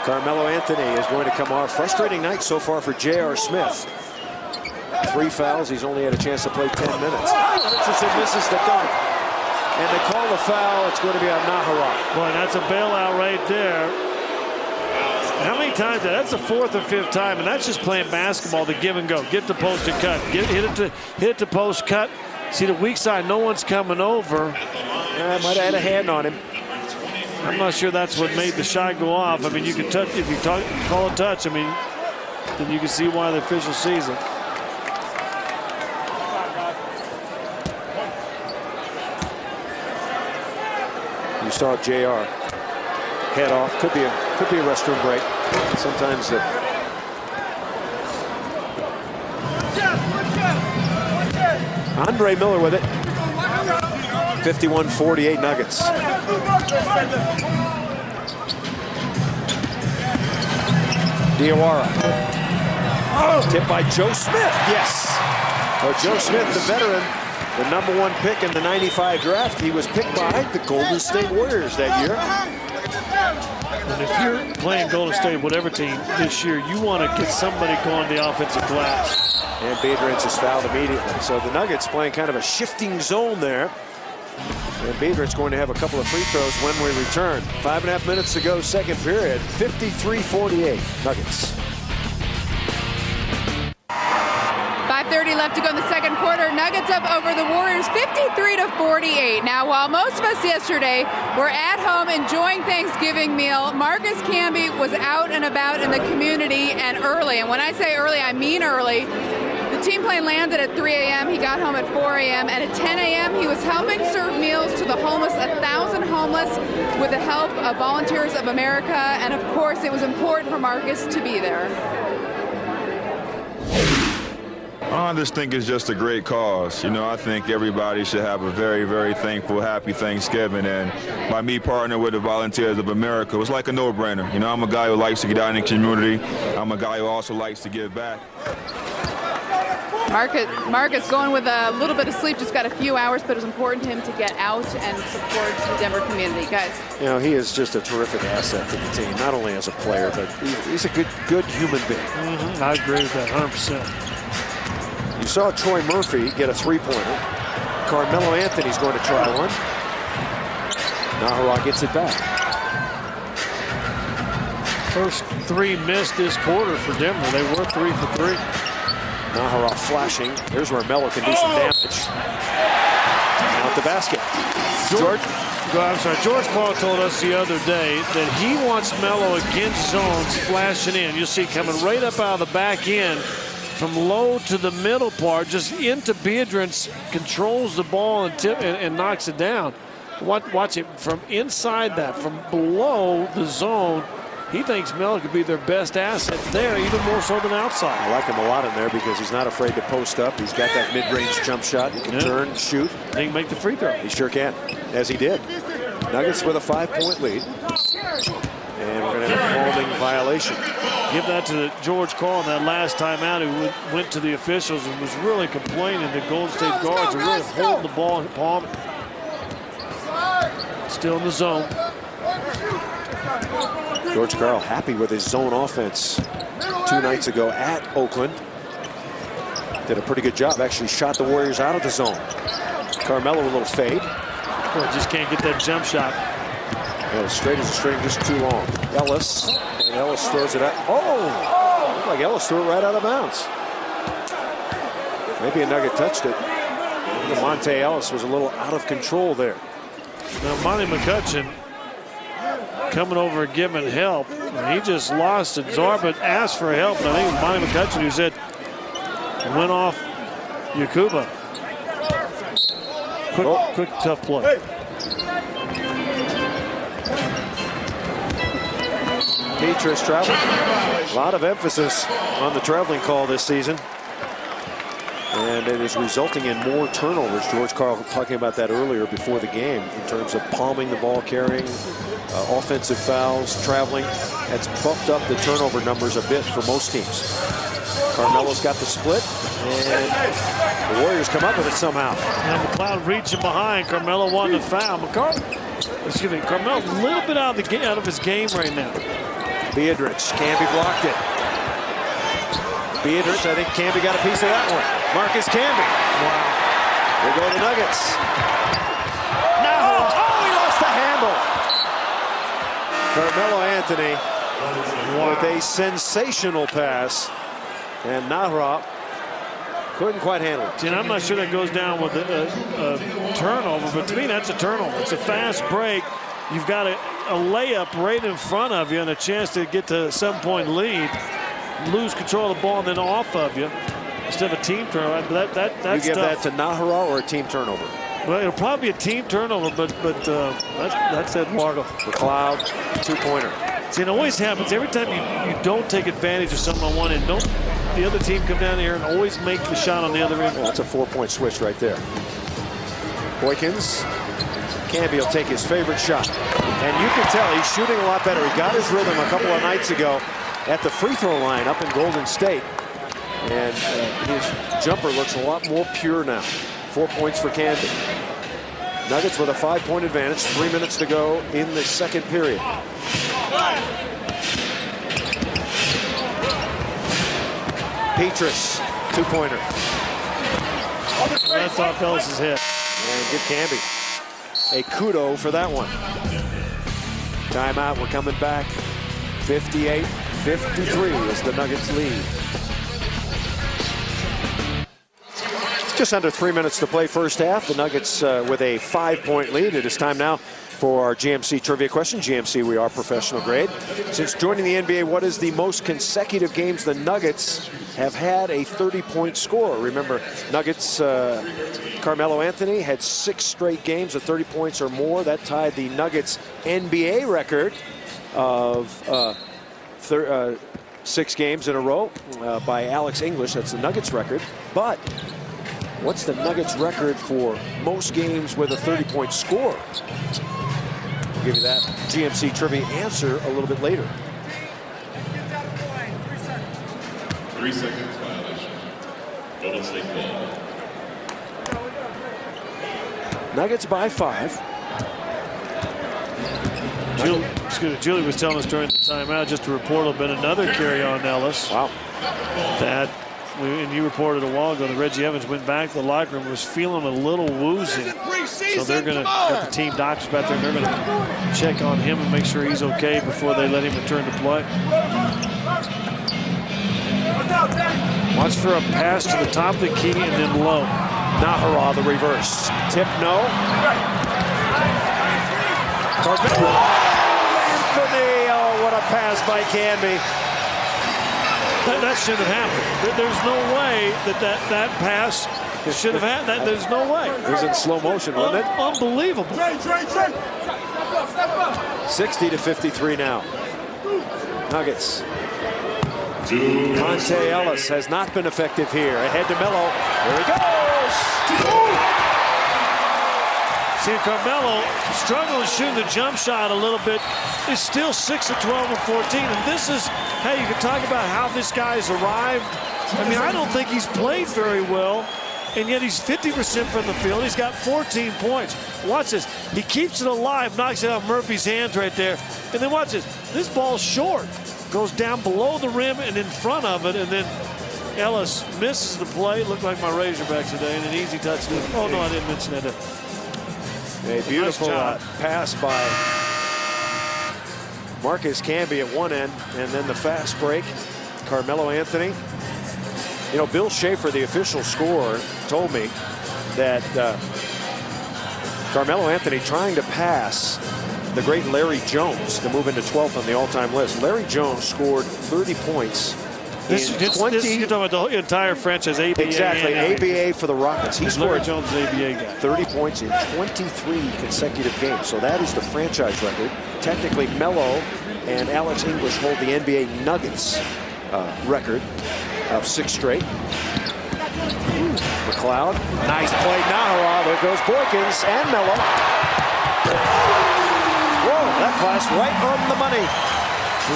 Carmelo Anthony is going to come off. Frustrating night so far for J.R. Smith. 3 fouls. He's only had a chance to play 10 minutes. Richardson misses the dunk. And they call the foul. It's going to be on Najera. Boy, that's a bailout right there. How many times? That's the 4th or 5th time, and that's just playing basketball, the give and go. Get the post and cut. Hit it to post, cut. See the weak side, no one's coming over. Might have had a hand on him. I'm not sure that's what made the shot go off. I mean, you can touch, if you call a touch, then you can see why the official sees it. You saw JR head off. Could be a restroom break. Sometimes Andre Miller with it. 51-48 Nuggets. Diawara. Tipped by Joe Smith. Yes. Well, Joe Smith, the veteran, the #1 pick in the '95 draft. He was picked by the Golden State Warriors that year. And if you're playing Golden State, whatever team this year, you want to get somebody going the offensive glass. And Biedrins is fouled immediately. So the Nuggets playing kind of a shifting zone there. And Biedrins going to have a couple of free throws when we return. 5.5 minutes to go, second period. 53-48 Nuggets. 5:30 left to go in the second quarter. Nuggets up over the Warriors 53-48. Now, while most of us yesterday were at home enjoying Thanksgiving meal, Marcus Camby was out and about in the community and early. And when I say early, I mean early. The team plane landed at 3 a.m. He got home at 4 a.m. And at 10 a.m. he was helping serve meals to the homeless, 1,000 homeless, with the help of Volunteers of America. And of course, it was important for Marcus to be there. I just think it's just a great cause. You know, I think everybody should have a very, very thankful, happy Thanksgiving. And by me partnering with the Volunteers of America, it was like a no-brainer. You know, I'm a guy who likes to get out in the community. I'm a guy who also likes to give back. Marcus going with a little bit of sleep, just got a few hours, but it was important to him to get out and support the Denver community. Guys. You know, he is just a terrific asset to the team, not only as a player, but he's a good human being. I agree with that 100%. You saw Troy Murphy get a three-pointer. Carmelo Anthony's going to try one. Najera gets it back. First three missed this quarter for Denver. They were 3 for 3. Najera flashing. Here's where Melo can do some damage. Out the basket. George Paul told us the other day that he wants Melo against zones flashing in. You'll see coming right up out of the back end from low to the middle part, just into Biedrins, controls the ball and knocks it down. Watch it from inside that, from below the zone. He thinks Melo could be their best asset there, even more so than outside. I like him a lot in there because he's not afraid to post up. He's got that mid-range jump shot. He can turn, shoot. He can make the free throw. He sure can, as he did. Nuggets with a 5-point lead. And we're going to have a holding violation. Give that to George Karl that last time out, who went to the officials and was really complaining that Golden State guards are really holding the ball in palm. Still in the zone. George Karl happy with his zone offense 2 nights ago at Oakland. Did a pretty good job. Actually shot the Warriors out of the zone. Carmelo a little fade. Well, just can't get that jump shot. Yeah, straight as a string, just too long. Ellis. And Ellis throws it out. Oh! Looked like Ellis threw it right out of bounds. Maybe a Nugget touched it. Monte Ellis was a little out of control there. Now, Monty McCutcheon coming over and giving help. He just lost it. Zarbit asked for help, and I think it was Monty McCutcheon who said, went off Yakuba. Quick, tough play. Petrus traveling. A lot of emphasis on the traveling call this season. And it is resulting in more turnovers. George Karl talking about that earlier before the game in terms of palming the ball, carrying, offensive fouls, traveling. That's buffed up the turnover numbers a bit for most teams. Carmelo's got the split, and the Warriors come up with it somehow. And McLeod reaching behind. Carmelo wanting to foul. Carmelo's a little bit out of his game right now. Biedrins, Camby blocked it. Biedrins, I think Camby got a piece of that one. Marcus Camby. Wow. They go to Nuggets. No! Oh, he lost the handle. Carmelo Anthony with a sensational pass. And Najera couldn't quite handle it. And I'm not sure that goes down with a turnover, but to me that's a turnover. It's a fast break. You've got a layup right in front of you and a chance to get to a 7-point lead. Lose control of the ball and then off of you instead of a team turnover. That's you give tough. that to Najera or a team turnover? Well, it'll probably be a team turnover, but that's Eduardo. McLeod, 2-pointer. See, it always happens every time you don't take advantage of someone and don't the other team come down here and always make the shot on the other end. Well, that's a 4-point switch right there. Boykins. Camby will take his favorite shot. And you can tell he's shooting a lot better. He got his rhythm a couple of nights ago at the free throw line up in Golden State. And his jumper looks a lot more pure now. 4 points for Camby. Nuggets with a 5-point advantage. 3 minutes to go in the second period. Biedrins, 2-pointer. That's off Ellis's head. And good Camby. A kudo for that one. Timeout, we're coming back. 58-53 is the Nuggets lead. Just under 3 minutes to play first half. The Nuggets with a 5-point lead. It is time now for our GMC trivia question. GMC, we are professional grade. Since joining the NBA, what is the most consecutive games the Nuggets have had a 30-point score? Remember, Nuggets, Carmelo Anthony had 6 straight games of 30 points or more. That tied the Nuggets NBA record of 6 games in a row by Alex English. That's the Nuggets record. But what's the Nuggets record for most games with a 30-point score? We'll give you that GMC trivia answer a little bit later. 3 seconds violation. Golden State ball. Nuggets by 5. Julie was telling us during the timeout, just to report a bit, another carry on Ellis. Wow. That, and you reported a while ago that Reggie Evans went back to the locker room, was feeling a little woozy. So they're going to get the team doctors back there, and they're going to check on him and make sure he's okay before they let him return to play. Watch for a pass to the top of the key and then low. Najera, the reverse. Tip, no. Anthony, oh, what a pass by Camby. That shouldn't have happened. There's no way that pass should have happened. There's no way. It was in slow motion, wasn't it? Unbelievable. 60-53 now. Nuggets. Monte Ellis has not been effective here. Ahead to Melo. There he goes. See, Carmelo struggling shooting the jump shot a little bit. Is still 6 of 12 and 14. And this is, hey, you can talk about how this guy's arrived. I mean, I don't think he's played very well. And yet he's 50% from the field. He's got 14 points. Watch this. He keeps it alive, knocks it out of Murphy's hands right there. And then watch this. This ball's short. Goes down below the rim and in front of it. And then Ellis misses the play. Looked like my Razorbacks today. And an easy touchdown. Oh, no, I didn't mention that. A beautiful pass by Marcus Camby at one end. And then the fast break. Carmelo Anthony. You know, Bill Schaefer, the official scorer, told me that Carmelo Anthony trying to pass the great Larry Jones to move into 12th on the all-time list. Larry Jones scored 30 points in 20. You're talking about the entire franchise, ABA. Exactly, ABA for the Rockets. He scored Larry Jones, ABA guy. 30 points in 23 consecutive games. So that is the franchise record. Technically, Melo and Alex English hold the NBA Nuggets record of 6 straight. McLeod, nice play. Najera, there goes Boykins and Melo. Whoa, that pass right on the money. 3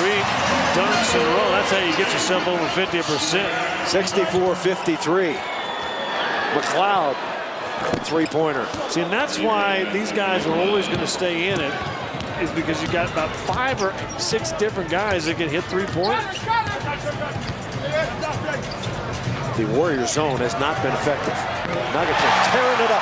dunks in a row. That's how you get yourself over 50%. 64-53. McLeod, 3-pointer. See, and that's why these guys are always going to stay in it, is because you got about 5 or 6 different guys that can hit 3-pointers. The Warrior zone has not been effective. Nuggets are tearing it up.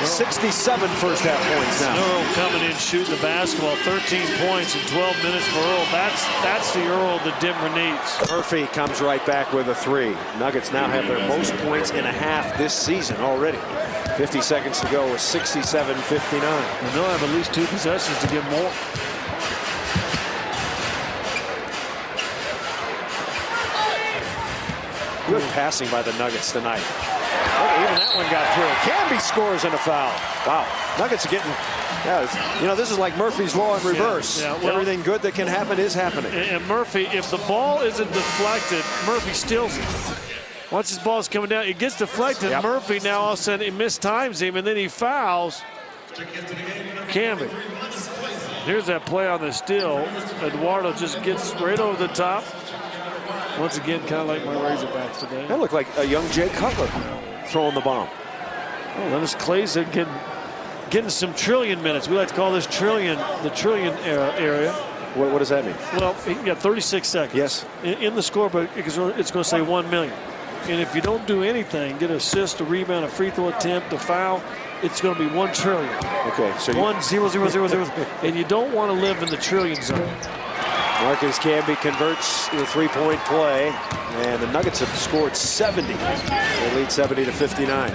67 first half points now. Earl coming in shooting the basketball. 13 points in 12 minutes for Earl. That's the Earl that Denver needs. Murphy comes right back with a 3. Nuggets now have their most points in a half this season already. 50 seconds to go with 67-59. And they'll have at least 2 possessions to get more. Good passing by the Nuggets tonight. Look, even that one got through. Camby scores in a foul. Wow. Nuggets are getting Yeah, you know, this is like Murphy's Law in reverse. Yeah, well, everything good that can happen is happening. And Murphy, if the ball isn't deflected, Murphy steals it. Once his ball's coming down, it gets deflected. Yep. Murphy now all of a sudden he mistimes him, and then he fouls Camby. Here's that play on the steal. Eduardo just gets right over the top. Once again, kind of like my Razorbacks today. That looked like a young Jay Cutler throwing the bomb. Oh, Dennis Clayson getting some trillion minutes. We like to call this the trillion area. What does that mean? Well, he got 36 seconds. Yes. In the scorebook, it's going to say 1 million. And if you don't do anything, get an assist, a rebound, a free throw attempt, a foul, it's going to be 1 trillion. Okay, so 1 0 0 0 0, and you don't want to live in the trillion zone. Marcus Camby converts the three-point play, and the Nuggets have scored 70. They lead 70-59.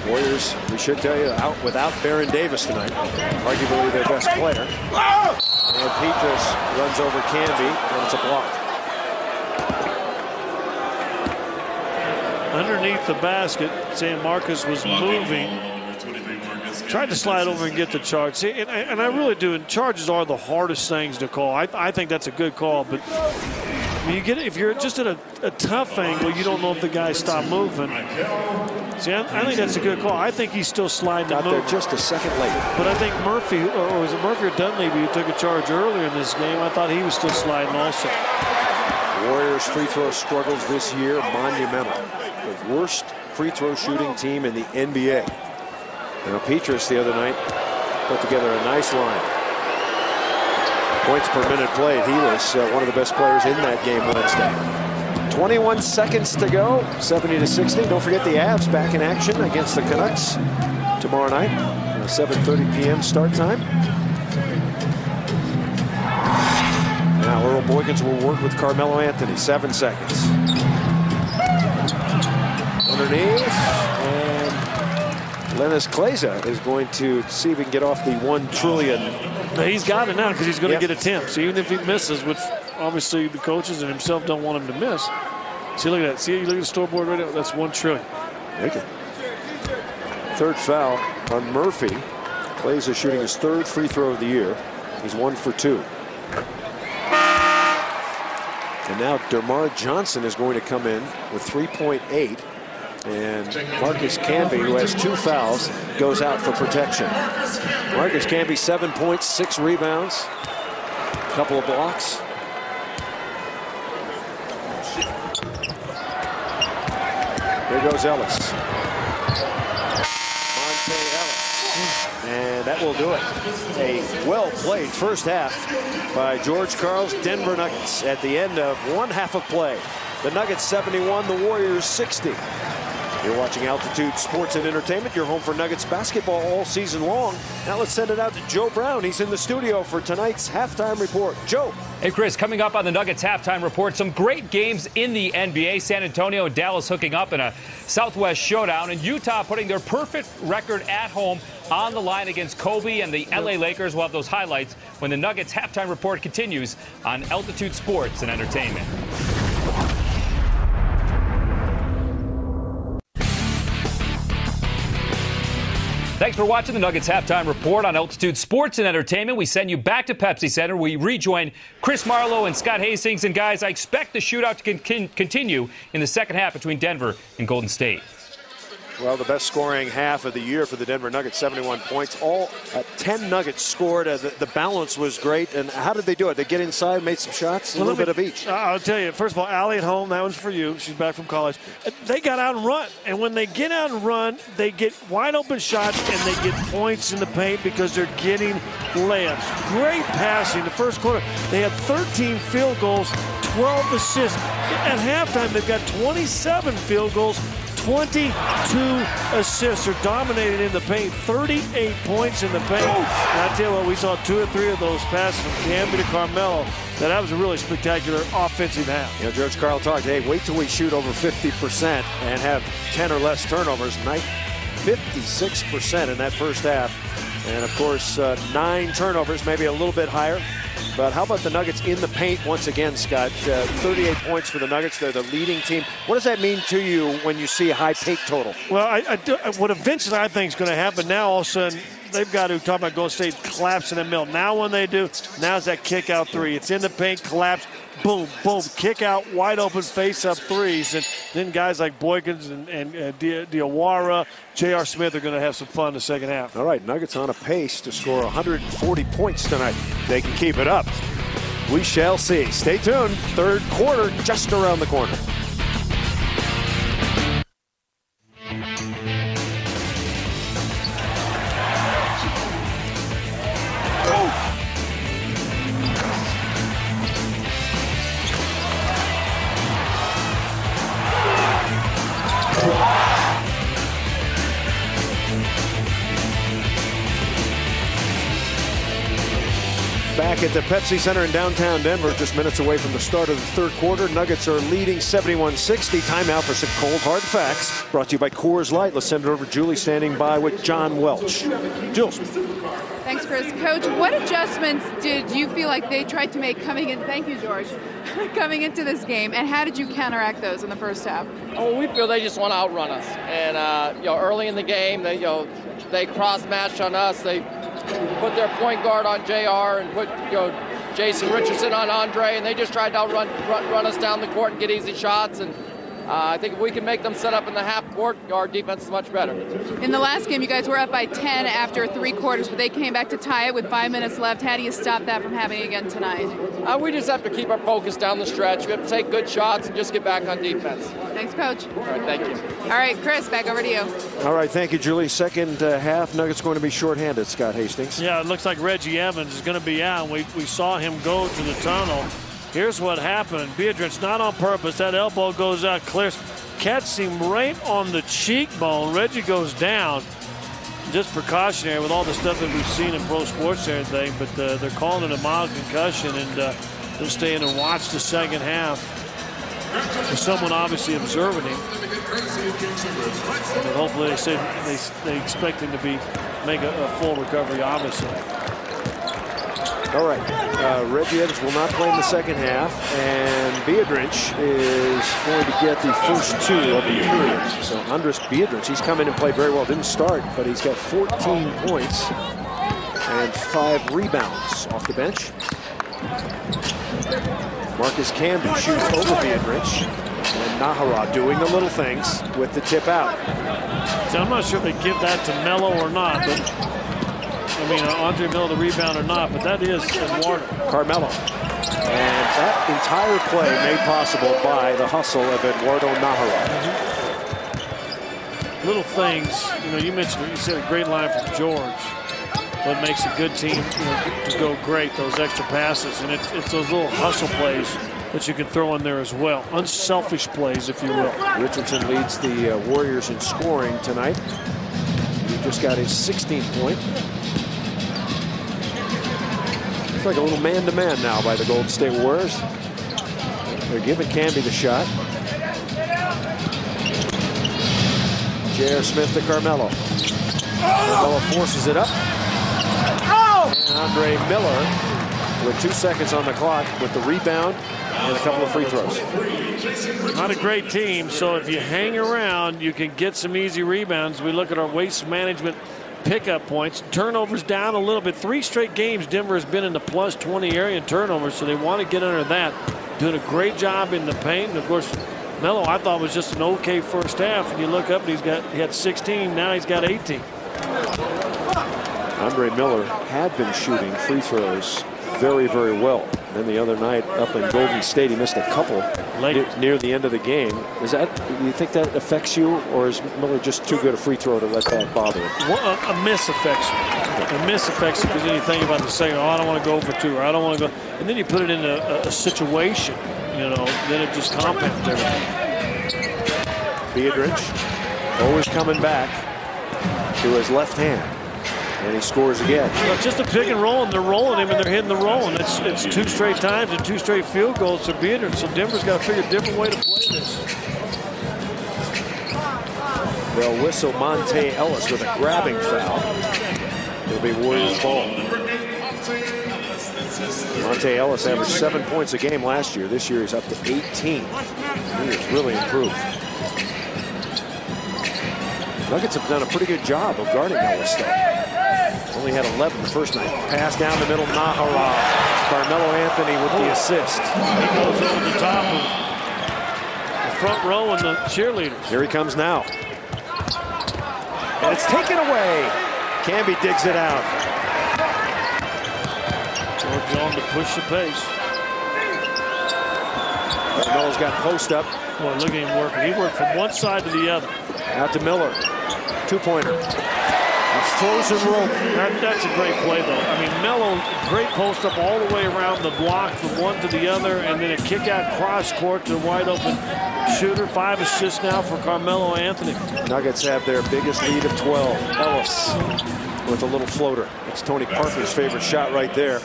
Warriors, we should tell you, out without Baron Davis tonight, arguably their best player. And Biedrins runs over Camby, and it's a block. Underneath the basket, San Marcos was moving. Tried to slide over and get the charge. See, and I really do. And charges are the hardest things to call. I think that's a good call. But when you get it, if you're just at a tough angle, you don't know if the guy stopped moving. See, I think that's a good call. I think he's still sliding. Got there just a second late. But I think Murphy, or was it Murphy or Dunleavy who took a charge earlier in this game? I thought he was still sliding also. Warriors free throw struggles this year monumental. The worst free throw shooting team in the NBA. Now, Biedrins the other night put together a nice line. Points per minute played. He was one of the best players in that game Wednesday. 21 seconds to go, 70-60. Don't forget the Avs back in action against the Canucks tomorrow night. 7:30 p.m. start time. Now, Earl Boykins will work with Carmelo Anthony. 7 seconds. Underneath, and Dennis Clayson is going to see if he can get off the 1 trillion. Now he's got it now because he's going to get attempts. Even if he misses, which obviously the coaches and himself don't want him to miss. See, look at that. See, you look at the scoreboard right now. That's 1 trillion. Okay. Third foul on Murphy. Clayson shooting his 3rd free throw of the year. He's 1 for 2. And now DeMar Johnson is going to come in with 3.8. And Marcus Camby, who has 2 fouls, goes out for protection. Marcus Camby, 7 points, 6 rebounds, a couple of blocks. Here goes Ellis. Monte Ellis. And that will do it. A well-played first half by George Karl's Denver Nuggets at the end of 1 half of play. The Nuggets 71, the Warriors 60. You're watching Altitude Sports and Entertainment, your home for Nuggets basketball all season long. Now let's send it out to Joe Brown. He's in the studio for tonight's halftime report. Joe. Hey, Chris, coming up on the Nuggets halftime report, some great games in the NBA. San Antonio and Dallas hooking up in a Southwest showdown, and Utah putting their perfect record at home on the line against Kobe and the LA Lakers. We'll have those highlights when the Nuggets halftime report continues on Altitude Sports and Entertainment. Thanks for watching the Nuggets Halftime Report on Altitude Sports and Entertainment. We send you back to Pepsi Center. We rejoin Chris Marlowe and Scott Hastings. And, guys, I expect the shootout to continue in the second half between Denver and Golden State. Well, the best scoring half of the year for the Denver Nuggets, 71 points. All 10 Nuggets scored. The balance was great. And how did they do it? They get inside, made some shots, a little bit of each. I'll tell you, first of all, Allie at home, that was for you. She's back from college. They got out and run. And when they get out and run, they get wide open shots and they get points in the paint because they're getting layups. Great passing. The first quarter, they had 13 field goals, 12 assists. At halftime, they've got 27 field goals, 22 assists. Are dominated in the paint. 38 points in the paint. And I tell you what, we saw 2 or 3 of those passes from Camby to Carmelo. That was a really spectacular offensive half. You know, George Karl talked, hey, wait till we shoot over 50% and have 10 or less turnovers. 56% in that first half. And, of course, 9 turnovers, maybe a little bit higher. But how about the Nuggets in the paint once again, Scott? 38 points for the Nuggets. They're the leading team. What does that mean to you when you see a high paint total? Well, what eventually I think is going to happen now, all of a sudden, they've got to talk about Golden State collapsing the middle. Now when they do, now's that kick out three. It's in the paint, collapse, boom, boom, kick out, wide open face-up threes. And then guys like Boykins and Diawara, J.R. Smith are going to have some fun in the second half. All right, Nuggets on a pace to score 140 points tonight. They can keep it up. We shall see. Stay tuned. Third quarter just around the corner. Back at the Pepsi Center in downtown Denver, just minutes away from the start of the third quarter. Nuggets are leading 71-60. Timeout for some cold, hard facts. Brought to you by Coors Light. Let's send it over to Julie, standing by with John Welch. Jules. Thanks, Chris. Coach, what adjustments did you feel like they tried to make coming in? Thank you, George. Coming into this game, and how did you counteract those in the first half? Oh, we feel they just want to outrun us, and early in the game, they cross-matched on us. They put their point guard on JR and put Jason Richardson on Andre, and they just tried to run us down the court and get easy shots. And I think if we can make them set up in the half court, our defense is much better. In the last game, you guys were up by 10 after 3 quarters, but they came back to tie it with 5 minutes left. How do you stop that from happening again tonight? We just have to keep our focus down the stretch. We have to take good shots and just get back on defense. Thanks, Coach. All right, thank you. All right, Chris, back over to you. All right, thank you, Julie. Second half, Nuggets going to be shorthanded, Scott Hastings. Yeah, it looks like Reggie Evans is going to be out. We saw him go to the tunnel. Here's what happened. Biedrins, not on purpose. That elbow goes out, clears. Catches him right on the cheekbone. Reggie goes down. Just precautionary with all the stuff that we've seen in pro sports and everything, but they're calling it a mild concussion, and they'll stay in and watch the second half. There's someone obviously observing him. But hopefully they expect him to make a full recovery, obviously. All right, Reggie Evans will not play in the second half, and Biedrins is going to get the first 2 of the period. So Andres Biedrins, he's come in and played very well. Didn't start, but he's got 14 points and 5 rebounds off the bench. Marcus Camby shoots over Biedrins, and Najera doing the little things with the tip out. So I'm not sure if they give that to Melo or not, but Andre Melo the rebound or not, but that is Eduardo. Carmelo. And that entire play made possible by the hustle of Eduardo Najera. Little things, you mentioned, you said a great line from George. What makes a good team to go great, those extra passes. And it's those little hustle plays that you can throw in there as well. Unselfish plays, if you will. Richardson leads the Warriors in scoring tonight. He just got his 16th point. It's like a little man-to-man now by the Golden State Warriors. They're giving Camby the shot. J.R. Smith to Carmelo. Carmelo forces it up. And Andre Miller with 2 seconds on the clock with the rebound and a couple of free throws. Not a great team, so if you hang around, you can get some easy rebounds. We look at our waste management pickup points. Turnovers down a little bit. 3 straight games Denver has been in the plus 20 area in turnovers, so they want to get under that. Doing a great job in the paint. And of course, Melo, I thought, was just an okay first half. And you look up and he had 16. Now he's got 18. Andre Miller had been shooting free throws very, very well. Then the other night up in Golden State, he missed a couple near the end of the game. Do you think that affects you, or is Miller just too good a free throw to let that bother him? Well, a miss affects you. A miss affects you because then you think about the second, I don't want to go for 2, or I don't want to go. And then you put it in a situation, then it just compounds everything. Biedrins always coming back to his left hand. And he scores again. Well, just a pick and roll, and they're rolling him, and they're hitting the roll. And it's 2 straight times and 2 straight field goals to Biedrins. So Denver's got to figure a different way to play this. They'll whistle Monte Ellis with a grabbing foul. It'll be Warriors ball. Monte Ellis averaged 7 points a game last year. This year he's up to 18. He has really improved. Nuggets have done a pretty good job of guarding Ellis, though. Only had 11 the first night. Pass down the middle, Najera. Carmelo Anthony with the assist. He goes over the top of the front row and the cheerleaders. Here he comes now. And it's taken away. Camby digs it out. George on to push the pace. Carmelo's got post up. Boy, look at him working. He worked from one side to the other. Out to Miller. Two-pointer. A frozen rope. That's a great play, though. I mean, Melo, great post up all the way around the block from one to the other, and then a kick out cross court to a wide open shooter. 5 assists now for Carmelo Anthony. Nuggets have their biggest lead of 12. Ellis with a little floater. It's Tony Parker's favorite shot right there.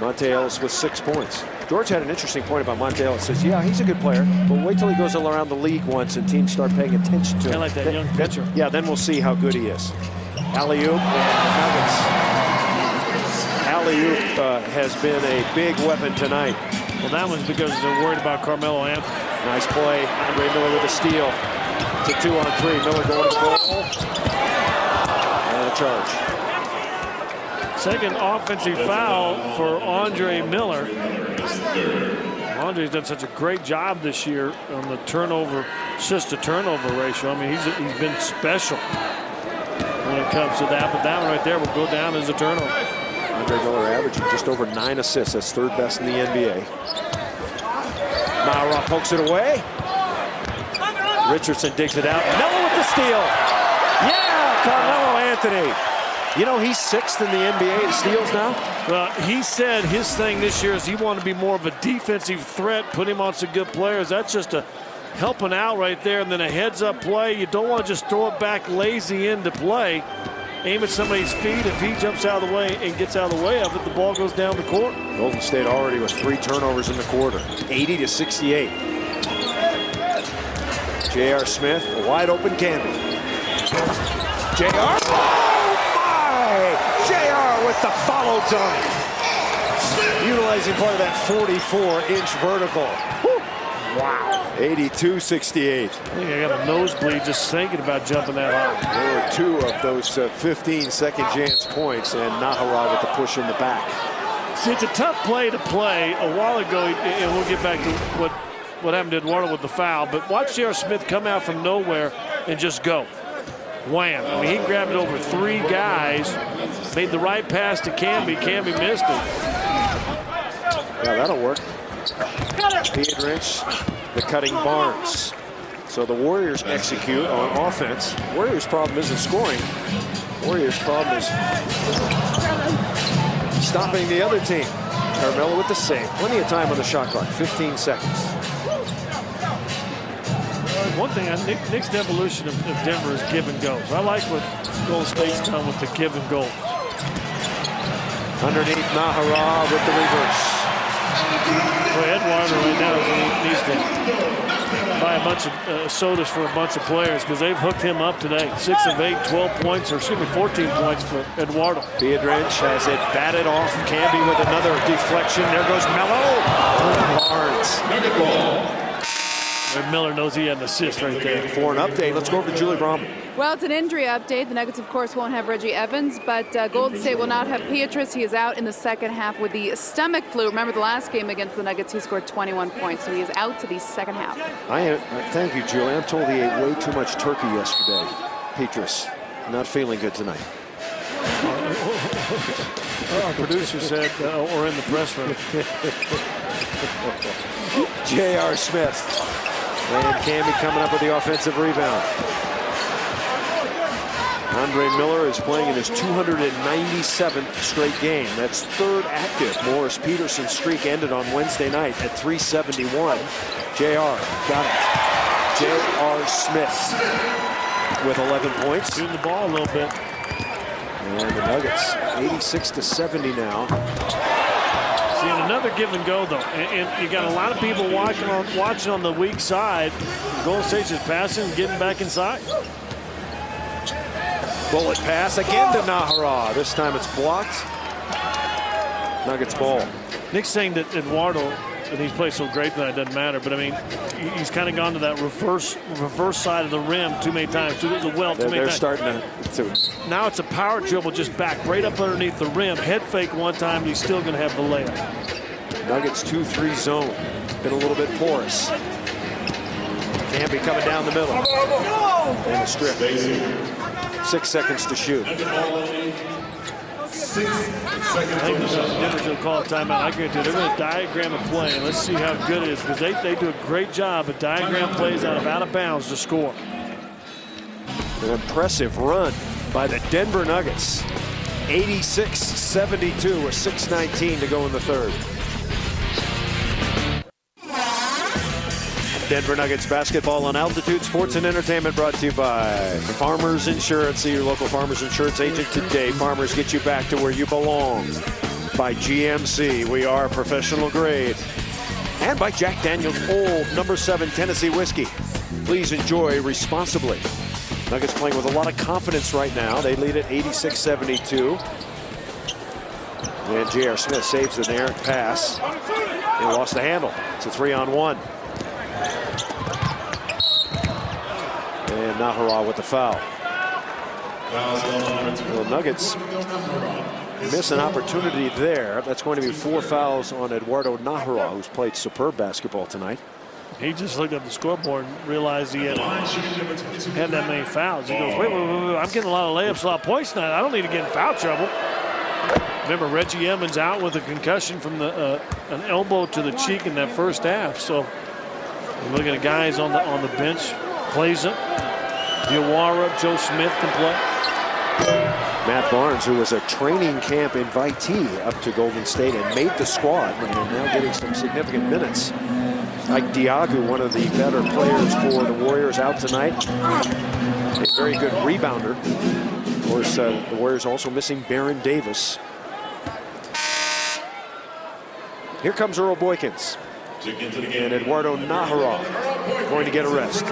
Monte Ellis with 6 points. George had an interesting point about Monte Ellis. Says, yeah, he's a good player, but wait till he goes around the league once and teams start paying attention to him. I like that young pitcher. Yeah, then we'll see how good he is. Alley-oop and the Nuggets. Alley-oop has been a big weapon tonight. Well, that one's because they're worried about Carmelo Anthony. Nice play. Andre Miller with a steal. To 2-on-3. Miller going to the goal. And a charge. Second offensive foul for Andre Miller. Andre's done such a great job this year on the turnover, assist-to-turnover ratio. I mean, he's been special when it comes to that. But that one right there will go down as a turnover. Andre Miller averaging just over 9 assists. That's third best in the NBA. Najera pokes it away. Richardson digs it out. Melo with the steal. Yeah, Carmelo Anthony. You know, he's 6th in the NBA in steals now. Well, he said his thing this year is he wanted to be more of a defensive threat, put him on some good players. That's just a helping out right there, and then a heads-up play. You don't want to just throw it back lazy into play. Aim at somebody's feet. If he jumps out of the way and gets out of the way of it, the ball goes down the court. Golden State already with 3 turnovers in the quarter. 80-68. J.R. Smith, a wide open Camby. J.R. J.R. with the follow dunk. Utilizing part of that 44-inch vertical. Woo. Wow. 82-68. I think I got a nosebleed just thinking about jumping that high. There were 2 of those 15 second chance points, and Najera with the push in the back. See, it's a tough play to play. A while ago, and we'll get back to what happened to Diawara with the foul, but watch J.R. Smith come out from nowhere and just go. Wham. I mean, he grabbed it over 3 guys, made the right pass to Camby. Camby missed it. Yeah, that'll work. Biedrins, the cutting Barnes. So the Warriors execute on offense. Warriors' problem isn't scoring. Warriors' problem is stopping the other team. Carmelo with the save. Plenty of time on the shot clock. 15 seconds. One thing, Nick's evolution of Denver is give and go. So I like what Golden State's done with the give and go. Underneath Najera with the reverse. Well, Edwarder right now needs to buy a bunch of sodas for a bunch of players because they've hooked him up today. 6 of 8, 12 points, or excuse me, 14 points for Eduardo. Biedrins has it batted off. Camby with another deflection. There goes Melo. Barnes. Miller knows he had an assist right there. For an update, let's go over to Julie Brahman. Well, it's an injury update. The Nuggets, of course, won't have Reggie Evans, but Golden State will not have Biedrins. He is out in the second half with the stomach flu. Remember the last game against the Nuggets, he scored 21 points, so he is out to the second half. Thank you, Julie. I'm told he ate way too much turkey yesterday. Biedrins, not feeling good tonight. Our producer said, or in the press room. J.R. Smith. And Camby coming up with the offensive rebound. Andre Miller is playing in his 297th straight game. That's 3rd active. Morris Peterson's streak ended on Wednesday night at 371. J.R. got it. J.R. Smith with 11 points. Shooting the ball a little bit. And the Nuggets 86-70 now. See, and another give and go though, and you got a lot of people watching on the weak side. Golden State's just passing and getting back inside. Bullet pass again to Najera. This time it's blocked. Nuggets ball. Nick's saying that Eduardo, and he's played so great that it doesn't matter, but I mean, he's kind of gone to that reverse side of the rim too many times, too many times. They're starting to. Now it's a power dribble, just back right up underneath the rim. Head fake one time, and he's still going to have the layup. Nuggets 2-3 zone. Been a little bit porous. Camby coming down the middle. And a strip. 6 seconds to shoot. I think Denver's going to call a timeout. I guarantee they're going to diagram a play, and let's see how good it is, because they do a great job of diagram plays out of bounds to score. An impressive run by the Denver Nuggets. 86-72 with 6:19 to go in the third. Denver Nuggets basketball on Altitude Sports and Entertainment, brought to you by Farmers Insurance. See your local Farmers Insurance agent today. Farmers, get you back to where you belong. By GMC, we are professional grade. And by Jack Daniel's Old No. 7 Tennessee Whiskey. Please enjoy responsibly. Nuggets playing with a lot of confidence right now. They lead at 86-72. And J.R. Smith saves an errant pass. He lost the handle. It's a 3-on-1. And Najera with the foul. Well, Nuggets miss an opportunity there. That's going to be 4 fouls on Eduardo Najera, who's played superb basketball tonight. He just looked at the scoreboard and realized he had that many fouls. He goes, wait, I'm getting a lot of layups, a lot of points tonight. I don't need to get in foul trouble. Remember, Reggie Emmons out with a concussion from an elbow to the cheek in that first half. So you're looking at guys on the bench. Plays it. Diawara, Joe Smith can play. Matt Barnes, who was a training camp invitee up to Golden State and made the squad, and now getting some significant minutes. Like Diagu, one of the better players for the Warriors, out tonight. A very good rebounder. Of course, the Warriors also missing Baron Davis. Here comes Earl Boykins. And Eduardo Najera going to get a rest.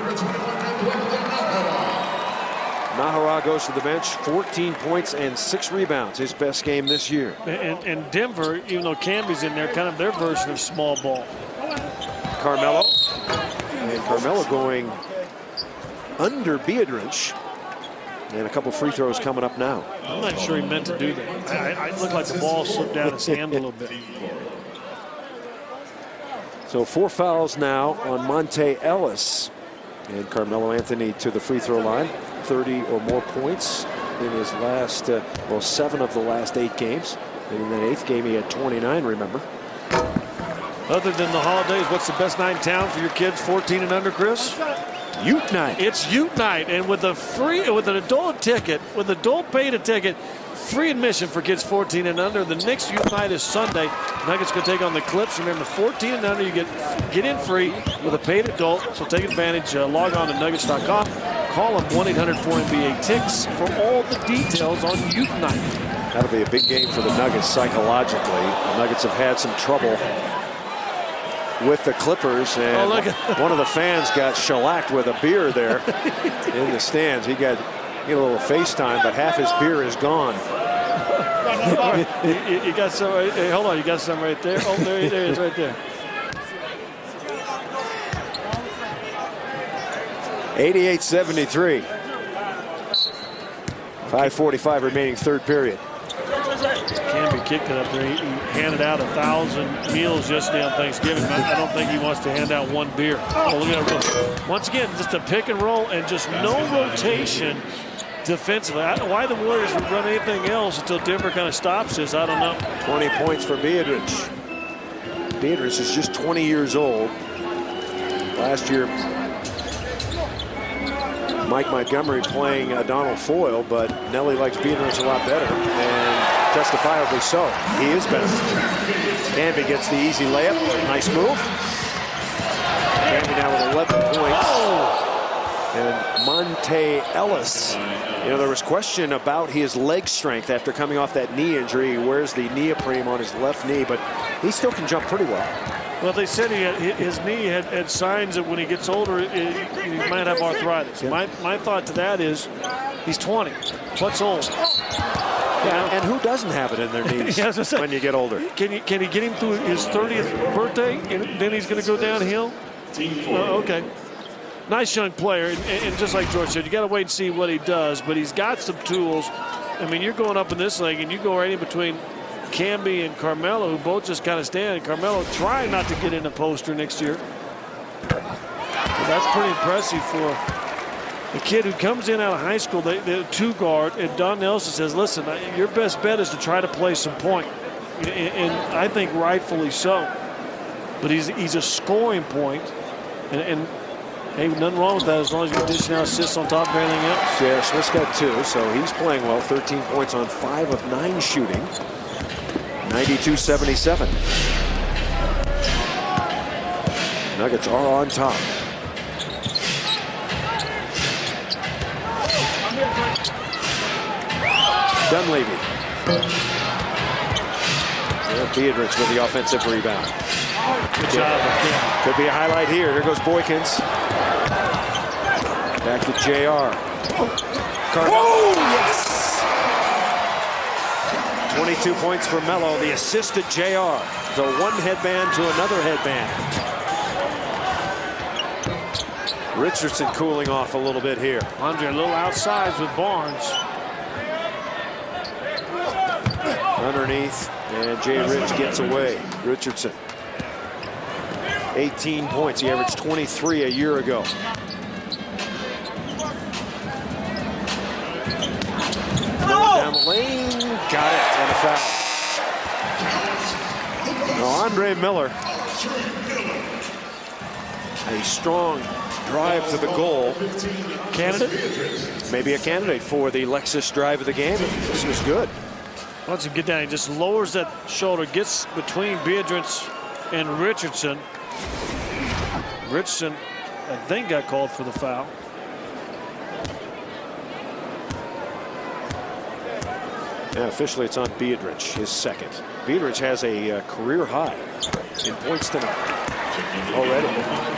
Najera goes to the bench, 14 points and 6 rebounds, his best game this year. And Denver, even though Camby's in there, kind of their version of small ball. Carmelo. And Carmelo going under Biedrins. And a couple free throws coming up now. I'm not sure he meant to do that. It looked like the ball slipped down his hand a little bit. So 4 fouls now on Monte Ellis. And Carmelo Anthony to the free throw line. 30 or more points in his last, 7 of the last 8 games. And in that 8th game, he had 29, remember. Other than the holidays, what's the best night in town for your kids 14 and under, Chris? Ute night. It's Ute night. And with an adult ticket, with adult paid a ticket, free admission for kids 14 and under. The next Ute night is Sunday. Nuggets can take on the Clips. Remember, 14 and under, you get in free with a paid adult. So take advantage. Log on to nuggets.com. Call them 1-800-4NBA-TICKS for all the details on Ute night. That'll be a big game for the Nuggets psychologically. The Nuggets have had some trouble with the Clippers, and one of the fans got shellacked with a beer there in the stands. He got a little FaceTime, but half his beer is gone. You got some. Hey, hold on, you got some right there. Oh, there it is, right there. 88-73. 5:45 remaining third period. Camby kicked it up there. He handed out 1,000 meals yesterday on Thanksgiving. I don't think he wants to hand out 1 beer. Oh, look at that. Once again, just a pick and roll and just no rotation defensively. I don't know why the Warriors would run anything else until Denver kind of stops this. I don't know. 20 points for Biedrins. Biedrins is just 20 years old. Last year, Mike Montgomery playing Donald Foyle, but Nelly likes Biedrins a lot better, and justifiably so. He is better. Camby gets the easy layup. Nice move. Camby now with 11 points. And Monte Ellis. You know, there was question about his leg strength after coming off that knee injury. He wears the neoprene on his left knee, but he still can jump pretty well. Well, they said his knee had signs that when he gets older, he might have arthritis. Yeah. My thought to that is he's 20. What's old? Yeah, and who doesn't? doesn't have it in their knees Yeah, when you get older. Can he get him through his 30th birthday, and then he's going to go downhill? Okay. Nice young player, and just like George said, you got to wait and see what he does, but he's got some tools. I mean, you're going up in this league, and you go right in between Camby and Carmelo, who both just kind of stand. Carmelo trying not to get in a poster next year. But that's pretty impressive for a kid who comes in out of high school, the two guard, and Don Nelson says, listen, your best bet is to try to play some point. And I think rightfully so. But he's a scoring point, and hey, nothing wrong with that as long as you dish out assists on top of everything else. Yeah, Smith's got 2, so he's playing well. 13 points on 5 of 9 shooting. 92-77. Nuggets are on top. Dunleavy. Biedrins with the offensive rebound. Good job. Could be a highlight here. Here goes Boykins. Back to JR. Oh, yes! 22 points for Melo. The assist to JR. The one headband to another headband. Richardson cooling off a little bit here. Andre a little outside with Barnes. Underneath, and Jay Rich gets away. Richardson. 18 points. He averaged 23 a year ago. Down the lane. Got it. And a foul. Now, Andre Miller. A strong drive to the goal. Candidate? Maybe a candidate for the Lexus drive of the game. This was good. Once you get down, he just lowers that shoulder, gets between Biedrins and Richardson. Richardson, I think, got called for the foul. Yeah, officially it's on Biedrins, his second. Biedrins has a career high in points tonight. Already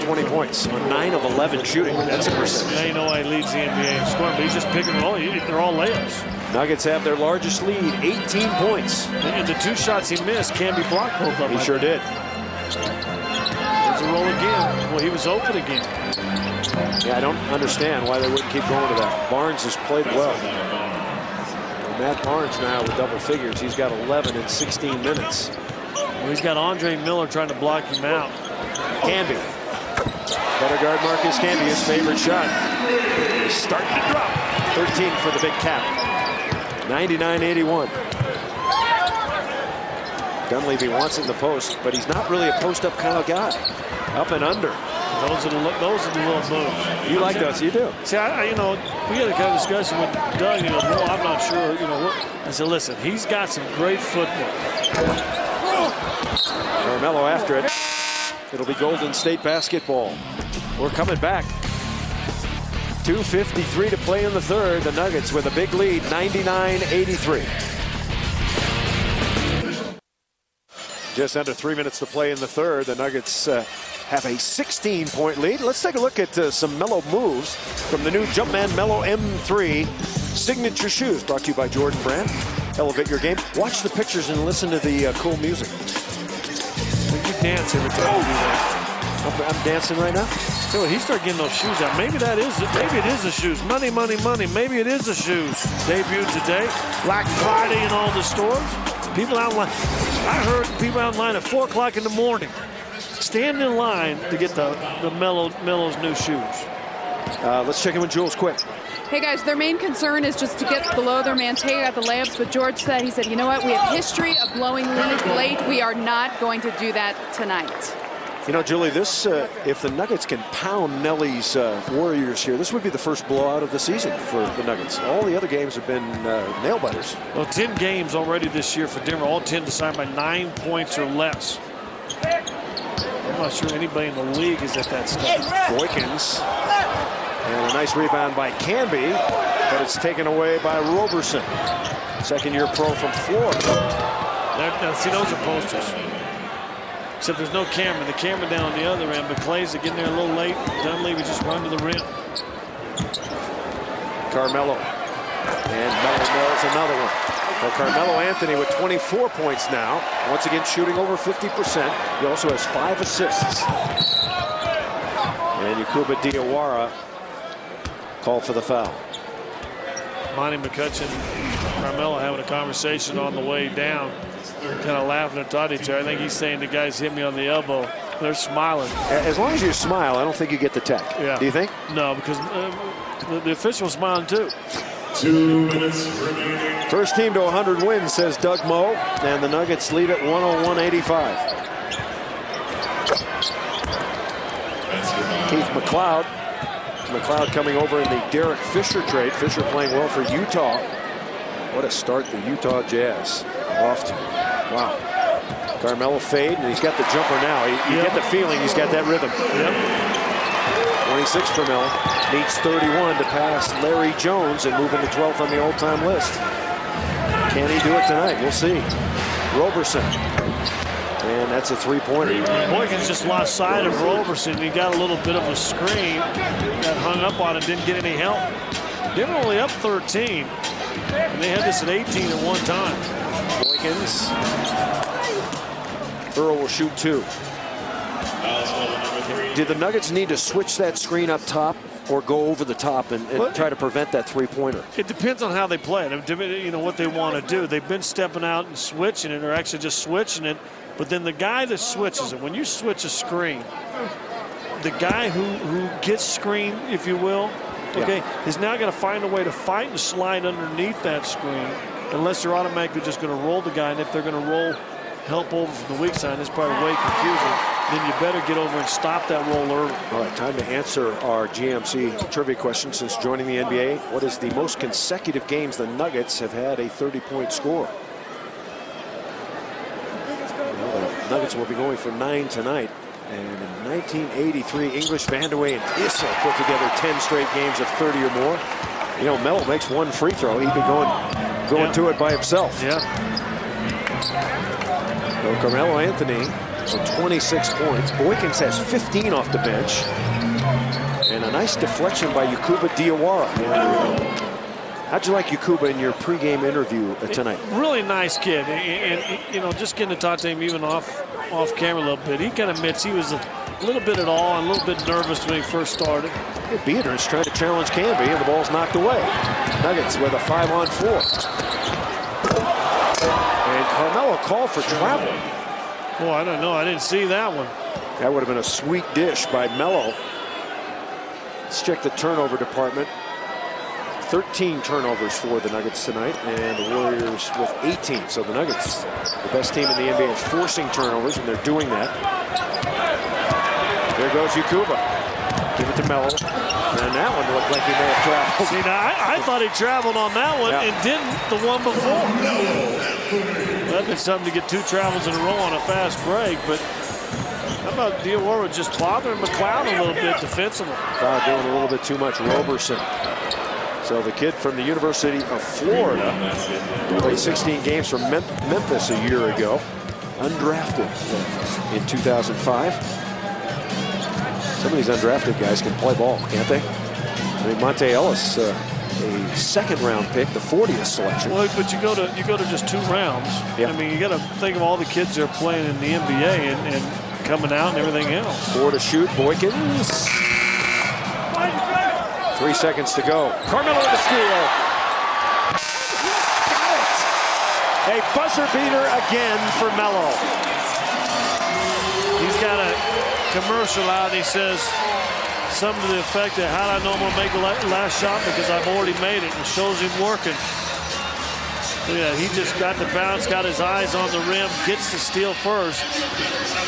20 points on 9 of 11 shooting. That's impressive. Now you know why he leads the NBA in scoring, but he's just picking and roll. They're all layups. Nuggets have their largest lead, 18 points. And the 2 shots he missed, Camby blocked both of them. He sure did. There's a roll again. Well, he was open again. Yeah, I don't understand why they wouldn't keep going to that. Barnes has played well. And Matt Barnes now with double figures. He's got 11 in 16 minutes. Well, he's got Andre Miller trying to block him out. Camby. Better guard Marcus Camby, his favorite shot. He's starting to drop. 13 for the big cap. 99-81. Dunleavy wants in the post, but he's not really a post-up kind of guy. Up and under. Those are the little moves. You like those, you do. See, you know, we had a kind of discussion with Doug. He goes, well, I'm not sure, you know. I said, listen, he's got some great football. Carmelo after it. It'll be Golden State basketball. We're coming back. 2:53 to play in the third. The Nuggets with a big lead, 99-83. Just under 3 minutes to play in the third. The Nuggets have a 16-point lead. Let's take a look at some Melo moves from the new Jumpman Melo M3 signature shoes. Brought to you by Jordan Brand. Elevate your game. Watch the pictures and listen to the cool music. You dance every time you do that. I'm dancing right now. So he started getting those shoes out. Maybe it is the shoes. Money, money, money. Maybe it is the shoes. Debuted today. Black Friday in all the stores. People out in line. I heard people out in line at 4 o'clock in the morning. Stand in line to get the Melo's new shoes. Let's check in with Jules quick. Hey guys, their main concern is just to get below their man, take out the layups. But George said, he said, you know what? We have history of blowing leads late. We are not going to do that tonight. You know, Julie, this if the Nuggets can pound Nelly's Warriors here, this would be the first blowout of the season for the Nuggets. All the other games have been nail biters. Well, 10 games already this year for Denver, all 10 decided by 9 points or less. I'm not sure anybody in the league is at that stage. Boykins. And a nice rebound by Camby, but it's taken away by Roberson. Second-year pro from Florida. Now, see, those are posters. Except there's no camera. The camera down on the other end, but Clay's getting there a little late. Dunleavy just run to the rim. Carmelo. And Melo knows another one. For Carmelo Anthony with 24 points now. Once again shooting over 50%. He also has 5 assists. And Yakuba Diawara called for the foul. Monty McCutcheon and Carmelo having a conversation on the way down. Kind of laughing at each other. I think he's saying the guys hit me on the elbow. They're smiling. As long as you smile, I don't think you get the tech. Yeah. Do you think? No, because the official's smiling too. 2 minutes remaining. First team to 100 wins, says Doug Moe, and the Nuggets lead at 101-85. Keith McLeod. McLeod coming over in the Derek Fisher trade. Fisher playing well for Utah. What a start the Utah Jazz off to. Wow. Carmelo fade, and he's got the jumper now. You get the feeling he's got that rhythm. 26 for Melo. Needs 31 to pass Larry Jones and move into 12th on the all-time list. Can he do it tonight? We'll see. Roberson. And that's a three-pointer. Boykins just lost sight of Roberson. He got a little bit of a screen. Got hung up on it, didn't get any help. They were only up 13. And they had this at 18 at one time. Boykins. Earl will shoot 2. Did the Nuggets need to switch that screen up top or go over the top and try to prevent that three-pointer? It depends on how they play it. You know what they want to do. They've been stepping out and switching it, or actually just switching it. But then the guy that switches it, when you switch a screen, the guy who gets screened, if you will, okay, is now going to find a way to fight and slide underneath that screen, unless they're automatically just going to roll the guy. And if they're going to roll help over from the weak side, it's probably way confusing. Then you better get over and stop that roll early. All right, time to answer our GMC trivia question since joining the NBA. What is the most consecutive games the Nuggets have had a 30-point score? Well, the Nuggets will be going for 9 tonight. And in 1983, English, Vandeweghe, and Issa put together 10 straight games of 30 or more. You know, Melo makes one free throw. He'd be going to it by himself. Yeah. So Carmelo Anthony with 26 points. Boykins has 15 off the bench. And a nice deflection by Yakuba Diawara. How'd you like Yakuba in your pregame interview tonight? Really nice kid. And you know, just getting to talk to him even off camera a little bit. He kind of admits he was a little bit at all and a little bit nervous when he first started. Biedrins trying to challenge Camby, and the ball's knocked away. Nuggets with a 5-on-4. And Carmelo called for travel. Oh, I don't know. I didn't see that one. That would have been a sweet dish by Melo. Let's check the turnover department. 13 turnovers for the Nuggets tonight, and the Warriors with 18. So the Nuggets, the best team in the NBA, is forcing turnovers, and they're doing that. There goes Yakuba. Give it to Melo. And that one looked like he may have traveled. See, now I thought he traveled on that one and didn't the one before. That'd been something to get 2 travels in a row on a fast break, but how about Diawara just bothering McLeod a little bit defensively? McLeod doing a little bit too much. Roberson. So the kid from the University of Florida played 16 games for Memphis a year ago. Undrafted in 2005. Some of these undrafted guys can play ball, can't they? I mean, Monte Ellis, a second-round pick, the 40th selection. Well, but you go to just 2 rounds. Yep. I mean, you got to think of all the kids that are playing in the NBA and coming out and everything else. 4 to shoot. Boykins. 3 seconds to go. Carmelo with the steal. A buzzer beater again for Melo. He's got a commercial out. He says something to the effect of, how do I know I'm going to make the last shot because I've already made it. And shows him working. Yeah, he just got the bounce, got his eyes on the rim, gets the steal first.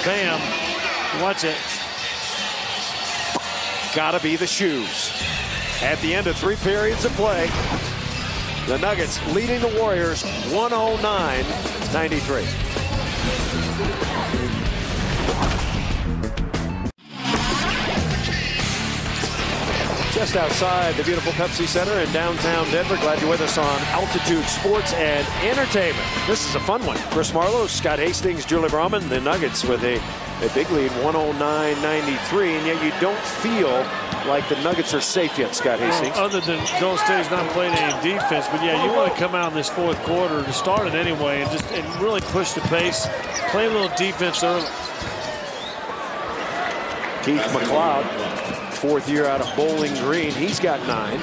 Bam. Watch it. Gotta be the shoes. At the end of 3 periods of play, the Nuggets leading the Warriors 109-93. Just outside the beautiful Pepsi Center in downtown Denver. Glad you're with us on Altitude Sports and Entertainment. This is a fun one. Chris Marlowe, Scott Hastings, Julie Brahman, the Nuggets with a big lead, 109-93, and yet you don't feel like the Nuggets are safe yet, Scott Hastings. Other than Golden State's not playing any defense, but yeah, you want to come out in this fourth quarter to start it anyway and really push the pace, play a little defense early. Keith McLeod, fourth year out of Bowling Green. He's got 9.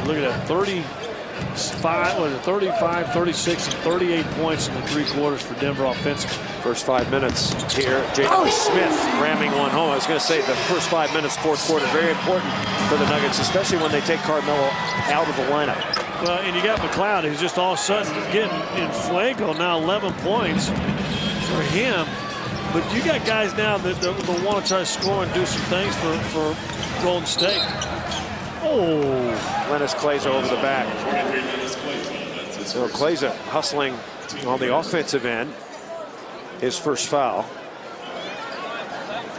Look at that, 35, 36, and 38 points in the 3 quarters for Denver offensively. First 5 minutes here. J.R. Smith ramming one home. I was going to say the first 5 minutes, fourth quarter, very important for the Nuggets, especially when they take Carmelo out of the lineup. Well, and you got McLeod, who's just all of a sudden getting in flanco now, 11 points for him. But you got guys now that want to try to score and do some things for Golden State. Oh, Lennis Kleza over the back. So Kleza hustling on the offensive end. His first foul.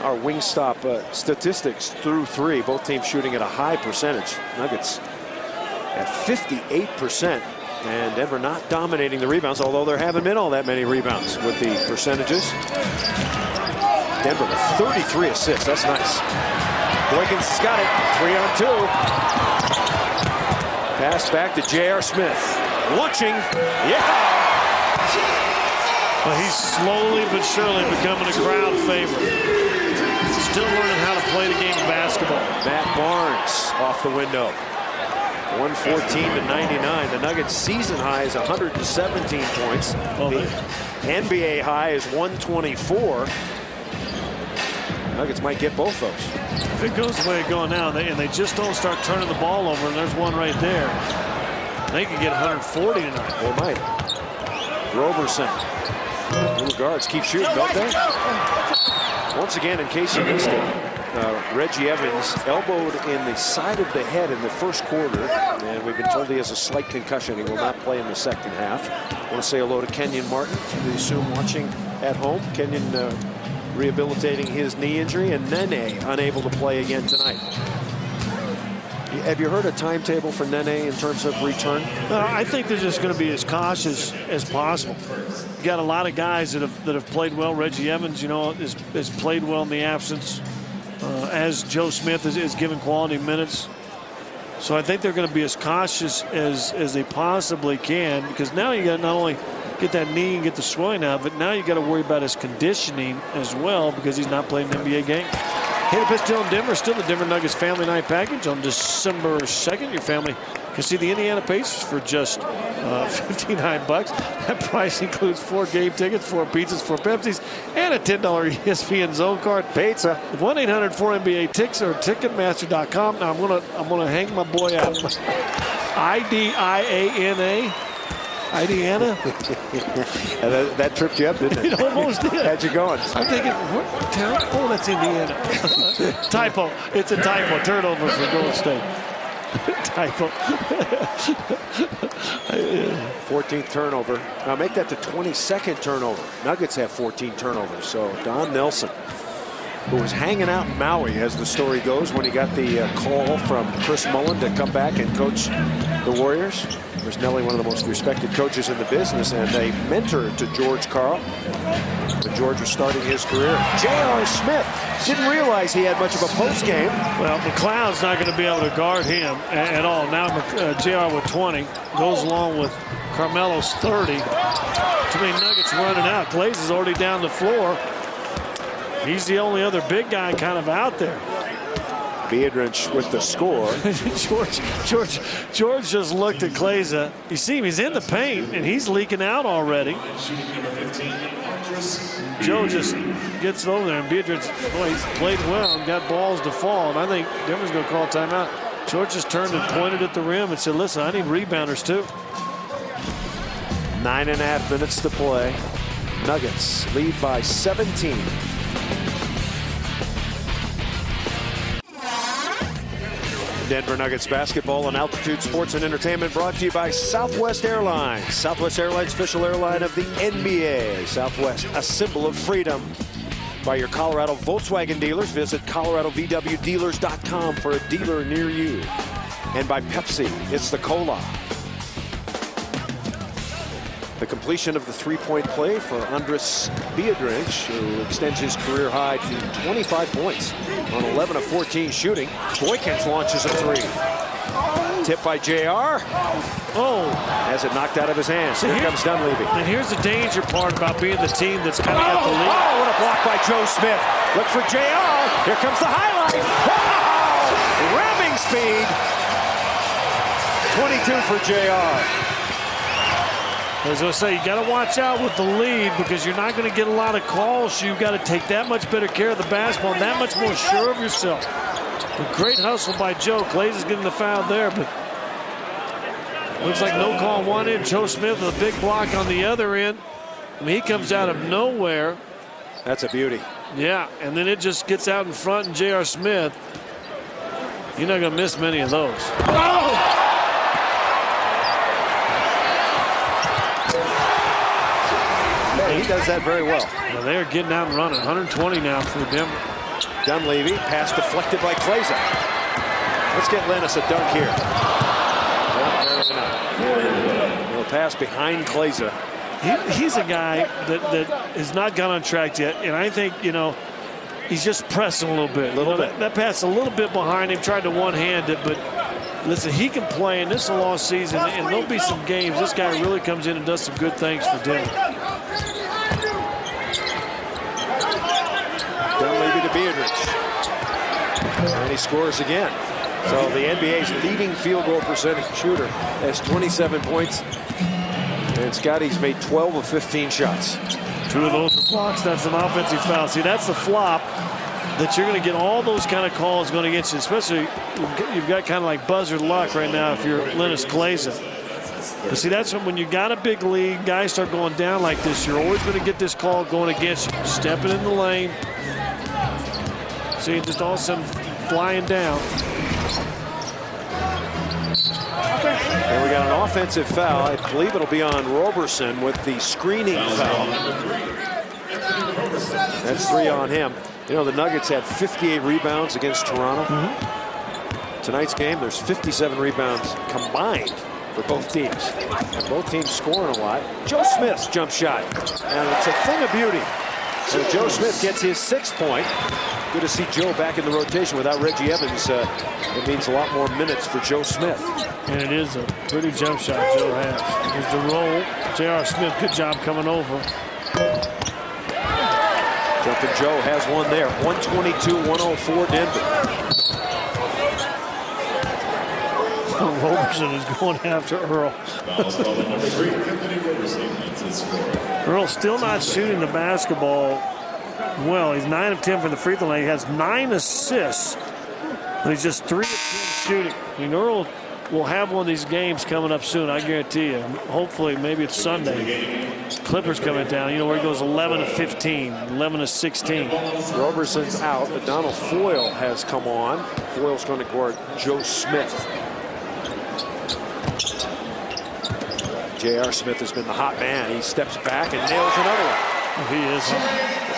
Our wing stop statistics through 3. Both teams shooting at a high percentage. Nuggets at 58%. And Denver not dominating the rebounds, although there haven't been all that many rebounds with the percentages. Denver with 33 assists. That's nice. Boykins has got it. 3-on-2. Pass back to J.R. Smith. Launching. Yeah. Well, he's slowly but surely becoming a crowd favorite. Still learning how to play the game of basketball. Matt Barnes off the window. 114-99. The Nuggets season high is 117 points. The NBA high is 124. Nuggets might get both those. If it goes the way it's going now, and they just don't start turning the ball over, and there's one right there, they could get 140 tonight. They might. Roberson. Little guards keep shooting, don't they? Once again, in case you missed it, Reggie Evans elbowed in the side of the head in the first quarter, and we've been told he has a slight concussion. He will not play in the second half. I want to say hello to Kenyon Martin, we assume watching at home. Kenyon rehabilitating his knee injury, and Nene unable to play again tonight. Have you heard a timetable for Nene in terms of return? I think they're just going to be as cautious as possible. You got a lot of guys that have played well. Reggie Evans, you know, has played well in the absence. As Joe Smith is given quality minutes. So I think they're going to be as cautious as they possibly can, because now you got to not only get that knee and get the swelling out, but now you got to worry about his conditioning as well, because he's not playing an NBA game. Hey, the Pistol in Denver, still the Denver Nuggets Family Night Package on December 2nd. Your family can see the Indiana Pacers for just $59. That price includes 4 game tickets, 4 pizzas, 4 Pepsis, and a $10 ESPN Zone card. Pizza. 1-800-4NBA-TICKS or Ticketmaster.com. Now I'm gonna hang my boy out. IDIANA. Idiana? That tripped you up, didn't it? It almost did. How'd you going? I'm thinking, what town? Oh, that's Indiana. Typo. It's a typo. Turnover for Golden State. Typo. 14th turnover. Now make that the 22nd turnover. Nuggets have 14 turnovers. So Don Nelson, who was hanging out in Maui, as the story goes, when he got the call from Chris Mullen to come back and coach the Warriors. Of course, Nelly, one of the most respected coaches in the business, and a mentor to George Karl when George was starting his career. J.R. Smith didn't realize he had much of a post game. Well, McLeod's not going to be able to guard him at all. Now J.R. with 20 goes along with Carmelo's 30. Too many Nuggets running out. Glaze is already down the floor. He's the only other big guy kind of out there. Biedrins with the score. George just looked at Kleza. You see him, he's in the paint, and he's leaking out already. Joe just gets it over there, and Biedrins, boy, he's played well and got balls to fall, and I think Denver's going to call timeout. George just turned and pointed at the rim and said, listen, I need rebounders too. 9.5 minutes to play. Nuggets lead by 17. Denver Nuggets basketball on Altitude Sports and Entertainment, brought to you by Southwest Airlines. Southwest Airlines, official airline of the NBA. Southwest, a symbol of freedom. By your Colorado Volkswagen dealers, visit ColoradoVWDealers.com for a dealer near you. And by Pepsi, it's the cola. The completion of the three-point play for Andres Biedrins, who extends his career high to 25 points on 11 of 14 shooting. Boykins launches a three. Tip by JR. Oh. Has it knocked out of his hands. Here comes Dunleavy. And here's the danger part about being the team that's kind of got the lead. Oh, what a block by Joe Smith. Look for JR. Here comes the highlight. Wow! Ramming speed. 22 for JR. As I say, you got to watch out with the lead because you're not going to get a lot of calls. You've got to take that much better care of the basketball and that much more sure of yourself. A great hustle by Joe. Clays is getting the foul there, but looks like no call on one end. Joe Smith with a big block on the other end. I mean, he comes out of nowhere. That's a beauty. Yeah, and then it just gets out in front, and J.R. Smith, you're not going to miss many of those. Oh! He does that very well. Well, they're getting out and running. 120 now for Denver. Dunleavy, pass deflected by Claza. Let's get Lennis a dunk here. A little pass behind Claza. He's a guy that has not got on track yet, and I think, you know, he's just pressing a little bit. That pass a little bit behind him, tried to one-hand it, but listen, he can play, and this is a long season, and there'll be some games. This guy really comes in and does some good things for Denver. Dunleavy to Biedrins. And he scores again. So the NBA's leading field goal percentage shooter has 27 points. And Scotty's made 12 of 15 shots. 2 of those are blocks. That's an offensive foul. See, that's the flop that you're going to get all those kind of calls going against you, especially you've got kind of like buzzer luck right now if you're Lennis Claza. But see, that's when you got a big lead, guys start going down like this, you're always going to get this call going against you. Stepping in the lane. See, just all of a sudden flying down. And we got an offensive foul. I believe it'll be on Roberson with the screening foul. That's 3 on him. You know, the Nuggets had 58 rebounds against Toronto. Tonight's game, there's 57 rebounds combined for both teams. And both teams scoring a lot. Joe Smith's jump shot. And it's a thing of beauty. So Joe Smith gets his 6th point. Good to see Joe back in the rotation without Reggie Evans. It means a lot more minutes for Joe Smith. And it is a pretty jump shot Joe has. Here's the roll. J.R. Smith, good job coming over. Jumping Joe has one there. 122-104 Denver. Roberson is going after Earl. Earl still not shooting the basketball well. He's 9 of 10 from the free throw line. He has 9 assists, but he's just 3 of 10 shooting. I mean, Earl will have one of these games coming up soon, I guarantee you. Hopefully, maybe it's Sunday. Clippers coming down, you know, where he goes 11 of 15, 11 of 16. Roberson's out, but Donald Foyle has come on. Foyle's going to guard Joe Smith. J.R. Smith has been the hot man. He steps back and nails another one. Oh, he is.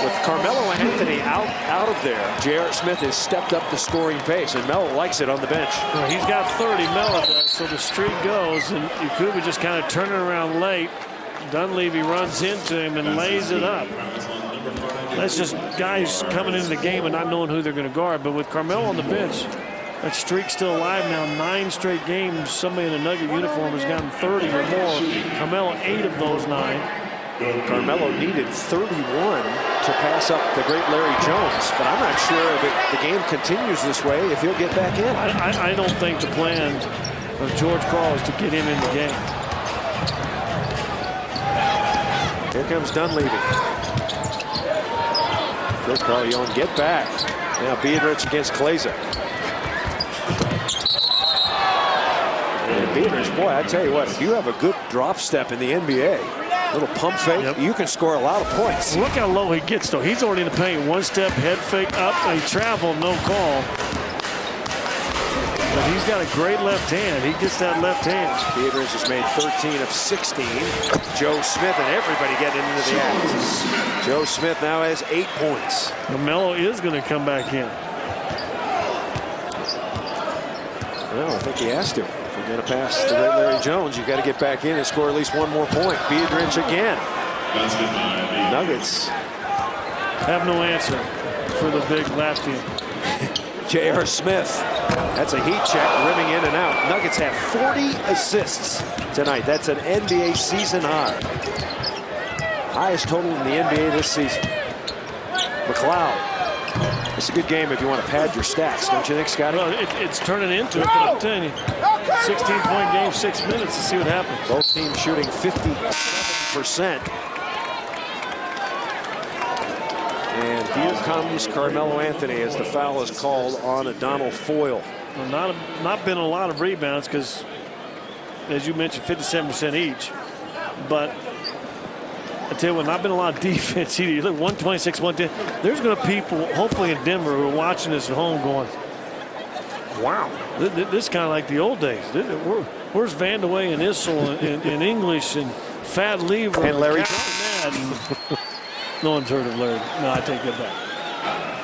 With Carmelo Anthony out of there, J.R. Smith has stepped up the scoring pace, and Melo likes it on the bench. Well, he's got 30, Melo does, so the streak goes, and Yakuba just kind of turning around late. Dunleavy runs into him and lays it up. That's just guys coming into the game and not knowing who they're going to guard. But with Carmelo on the bench, that streak's still alive now. 9 straight games, somebody in a Nugget uniform has gotten 30 or more. Carmelo 8 of those 9. Carmelo needed 31 to pass up the great Larry Jones, but I'm not sure if the game continues this way, if he'll get back in. I don't think the plan of George Karl is to get him in the game. Here comes Dunleavy. George Karl yelling, get back. Now Biedrins against Claza. And Biedrins, boy, I tell you what, if you have a good drop step in the NBA, little pump fake, you can score a lot of points. Look how low he gets, though. He's already in the paint. 1 step, head fake up, and he traveled, no call. But he's got a great left hand. He gets that left hand. Biedrins has made 13 of 16. Joe Smith and everybody getting into the act. Joe Smith now has 8 points. Melo is going to come back in. Well, I think he has to. If you're going to pass the great Larry Jones, you've got to get back in and score at least one more point. Biedrins again. Nuggets have no answer for the big Latvian. J.R. Smith. That's a heat check, rimming in and out. Nuggets have 40 assists tonight. That's an NBA season high. Highest total in the NBA this season. McLeod. It's a good game if you want to pad your stats, don't you think, Scotty? Well, it's turning into it, but I'm telling you, 16-point game, 6 minutes to see what happens. Both teams shooting 57%. And here comes Carmelo Anthony as the foul is called on Adonal Foyle. Well, not been a lot of rebounds because, as you mentioned, 57% each. But I tell you what, not been a lot of defense either. You look 126, 110. There's going to be people, hopefully in Denver, who are watching this at home going, wow, this is kind of like the old days. Where's Vandeweghe and Issel and English and Fat Lever and Larry Jones? No one's heard of Larry. No, I take that back.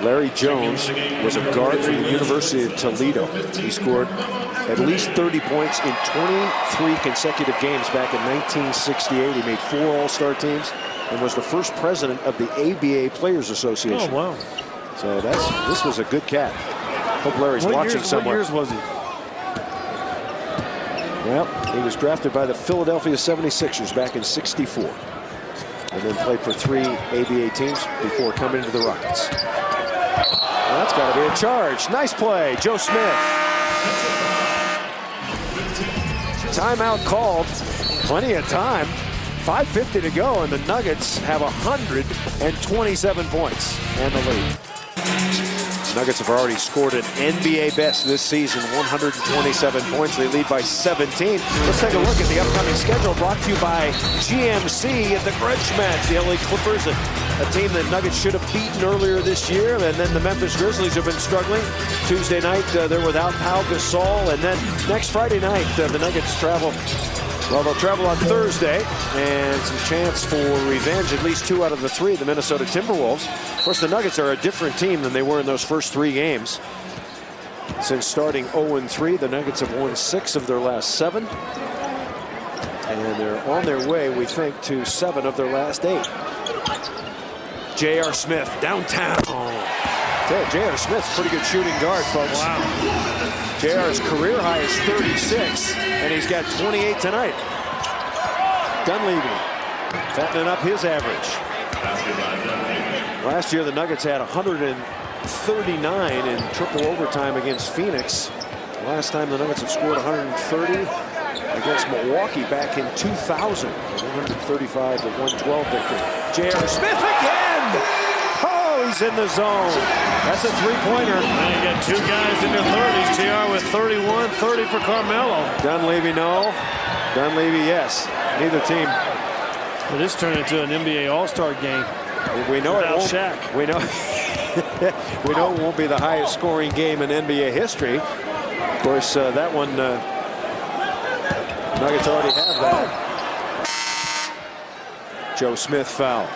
Larry Jones was a guard for the University of Toledo. He scored at least 30 points in 23 consecutive games back in 1968. He made 4 All-Star teams and was the first president of the ABA Players Association. Oh, wow. So this was a good cat. Hope Larry's watching somewhere. What years was he? Well, he was drafted by the Philadelphia 76ers back in '64. And then played for 3 ABA teams before coming to the Rockets. Well, that's got to be a charge. Nice play, Joe Smith. Timeout called. Plenty of time. 5:50 to go, and the Nuggets have 127 points and the lead. Nuggets have already scored an NBA best this season, 127 points. They lead by 17. Let's take a look at the upcoming schedule, brought to you by GMC at the grudge match. The LA Clippers, a team that Nuggets should have beaten earlier this year, and then the Memphis Grizzlies have been struggling. Tuesday night, they're without Pau Gasol, and then next Friday night, the Nuggets travel. Well, they'll travel on Thursday, and some chance for revenge, at least 2 out of the 3, the Minnesota Timberwolves. Of course, the Nuggets are a different team than they were in those first 3 games. Since starting 0-3, the Nuggets have won 6 of their last 7. And they're on their way, we think, to 7 of their last 8. J.R. Smith, downtown. J.R. Smith's pretty good shooting guard, folks. Wow. J.R.'s career high is 36, and he's got 28 tonight. Dunleavy fattening up his average. Last year, the Nuggets had 139 in triple overtime against Phoenix. Last time the Nuggets have scored 130 against Milwaukee back in 2000. 135 to 112 victory. J.R. Smith again! Oh, he's in the zone. That's a 3-pointer. And you got 2 guys in their 30s. JR with 31, 30 for Carmelo. Dunleavy, no. Dunleavy, yes. Neither team. But this turned into an NBA All-Star game. We know it won't. Shaq. We know. We know it won't be the highest scoring game in NBA history. Of course, that one, Nuggets already have that. Joe Smith foul.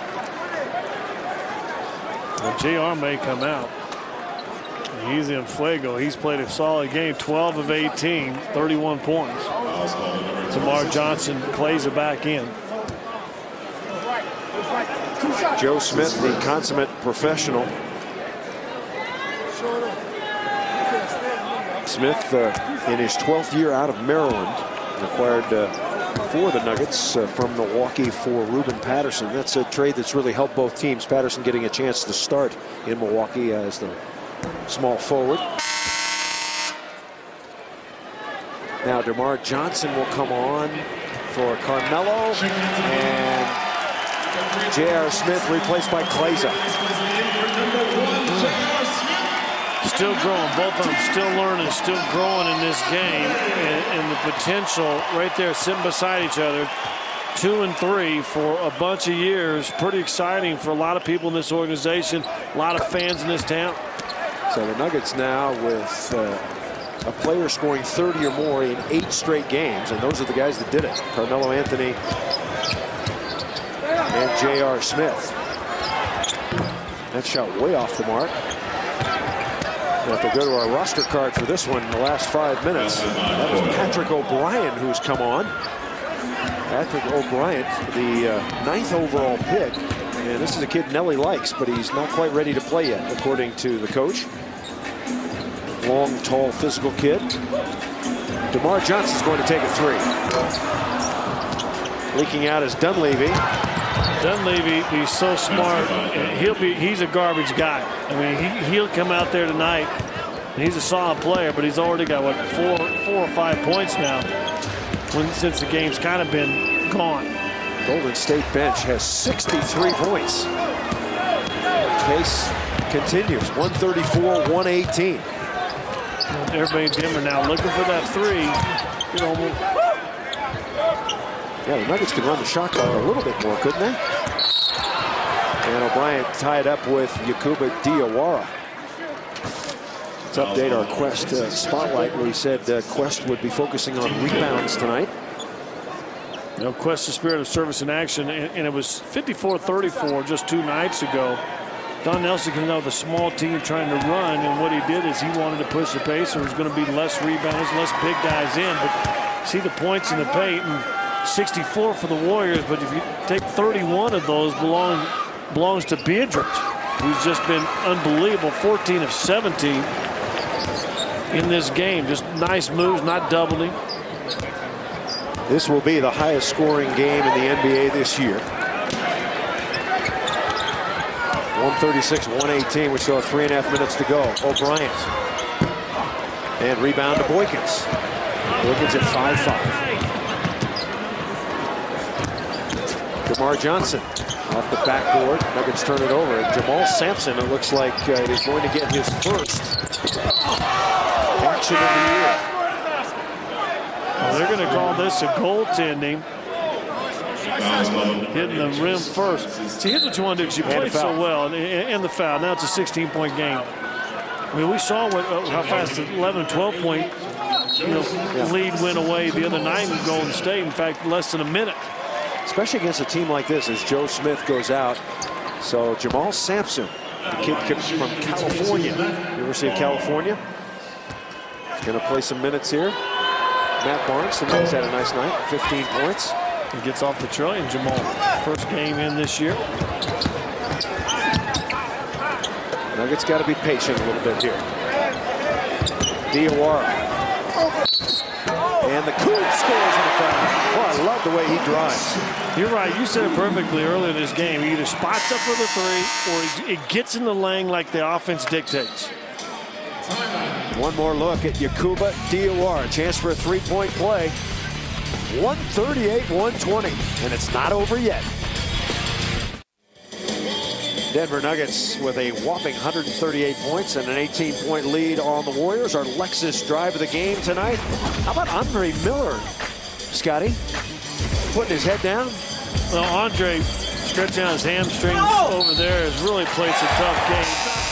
Well, JR may come out. He's in fuego. He's played a solid game, 12 of 18, 31 points. Tamar Johnson plays it back in. Joe Smith, the consummate professional. Smith, in his 12th year out of Maryland, acquired for the Nuggets from Milwaukee for Ruben Patterson. That's a trade that's really helped both teams. Patterson getting a chance to start in Milwaukee as the small forward. Now DeMar Johnson will come on for Carmelo, and J.R. Smith replaced by Klaiza. Still growing, both of them still learning, still growing in this game, and the potential right there sitting beside each other, 2 and 3 for a bunch of years. Pretty exciting for a lot of people in this organization, a lot of fans in this town. So the Nuggets now with a player scoring 30 or more in 8 straight games, and those are the guys that did it. Carmelo Anthony and J.R. Smith. That shot way off the mark. We'll have to go to our roster card for this one in the last 5 minutes. That was Patrick O'Brien who's come on. Patrick O'Brien, the 9th overall pick. And this is a kid Nelly likes, but he's not quite ready to play yet, according to the coach. Long, tall, physical kid. DeMar Johnson's going to take a 3. Leaking out is Dunleavy. Dunleavy, he's so smart. He's a garbage guy. I mean, he'll come out there tonight. He's a solid player, but he's already got, what, 4 or 5 points now since the game's kind of been gone. Golden State bench has 63 points. Pace continues, 134-118. Everybody in Denver now looking for that 3. You know, yeah, the Nuggets could run the shot clock a little bit more, couldn't they? And O'Brien tied up with Yakuba Diawara. Let's update our Quest spotlight, where he said Quest would be focusing on rebounds tonight. You know, Quest, the spirit of service in action, and it was 54-34 just 2 nights ago. Don Nelson came out with a small team trying to run, and what he did is he wanted to push the pace. There was going to be less rebounds, less big guys in, but see the points in the paint, and 64 for the Warriors, but if you take 31 of those belongs to Biedrins, who's just been unbelievable, 14 of 17 in this game. Just nice moves, not doubling. This will be the highest scoring game in the NBA this year. 136-118. We still have 3.5 minutes to go. O'Brien. And rebound to Boykins. Boykins at 5-5. DeMar Johnson off the backboard. Nuggets turn it over. And Jamal Sampson, it looks like he's going to get his first action of the year. Well, they're going to call this a goaltending. Hitting the rim first. See, here's what you want to do, because you played so well, and the foul. Now it's a 16-point game. I mean, we saw how fast the 11, 12-point lead went away the other night in Golden State. In fact, less than a minute. Especially against a team like this, as Joe Smith goes out. So Jamal Sampson, the kid from California, University of California, is going to play some minutes here. Matt Barnes, the Nuggets had a nice night, 15 points. He gets off the trillion, Jamal. First game in this year. Nuggets got to be patient a little bit here. Diawara. And the Coupe scores in the foul. Oh, I love the way he drives. You're right. You said it perfectly earlier in this game. He either spots up for the 3 or it gets in the lane like the offense dictates. One more look at Yakuba Diawara. Chance for a 3-point play. 138-120, and it's not over yet. Denver Nuggets with a whopping 138 points and an 18-point lead on the Warriors. Our Lexus drive of the game tonight. How about Andre Miller, Scotty? Putting his head down. Well, Andre stretching out his hamstrings over there has really played some tough game.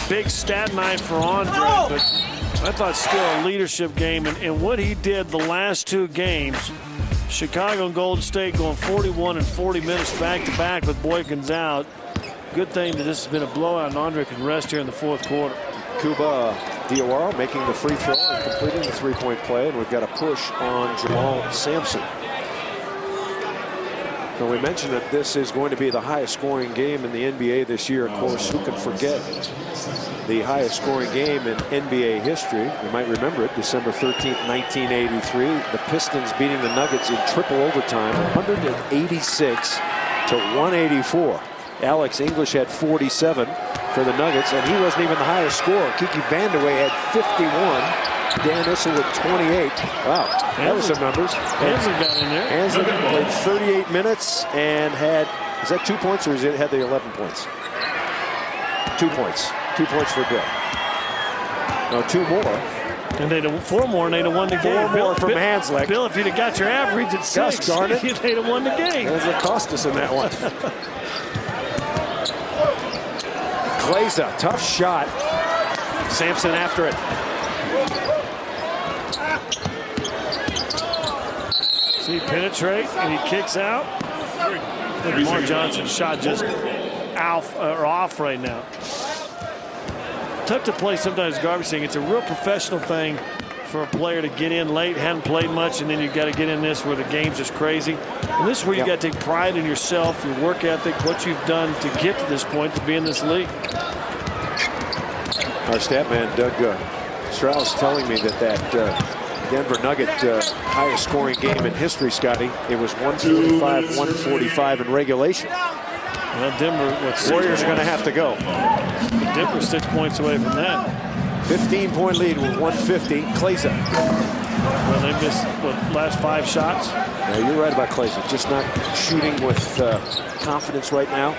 Big stat night for Andre, but I thought still a leadership game. And what he did the last 2 games, Chicago and Golden State going 41 and 40 minutes back-to-back with Boykins out. Good thing that this has been a blowout and Andre can rest here in the 4th quarter. Yakuba Diawara making the free throw and completing the 3-point play, and we've got a push on Jamal Sampson. Now, we mentioned that this is going to be the highest scoring game in the NBA this year. Of course, who can forget the highest scoring game in NBA history? You might remember it, December 13th, 1983. The Pistons beating the Nuggets in triple overtime, 186-184. Alex English had 47 for the Nuggets, and he wasn't even the highest scorer. Kiki Vandeweghe had 51. Dan Issel with 28. Wow, that was some numbers. Hansen got in there. Hansen played 38 minutes and had, is that 2 points or is it had the 11 points? 2 points. 2 points for Bill. No, 2 more. And they'd have 4 more and they'd have won the game. 4 more from Hanslick. Bill, if you'd have got your average at 6, darn it, they'd have won the game. That's what cost us in that one. Glazer, tough shot. Sampson after it. See, penetrate, and he kicks out. Lamar Johnson's shot just off right now. tough to play sometimes garbage thing. It's a real professional thing for a player to get in late, hadn't played much, and then you got to get in this where the game's just crazy. And this is where you got to take pride in yourself, your work ethic, what you've done to get to this point, to be in this league. Our stat man, Doug Strauss, telling me that Denver Nugget highest scoring game in history, Scotty. It was 145 in regulation. Well, Denver, Warriors are going to have to go. Denver 6 points away from that. 15-point lead with 150. Kleza. Well, they missed last 5 shots. No, you're right about Kleza. Just not shooting with confidence right now.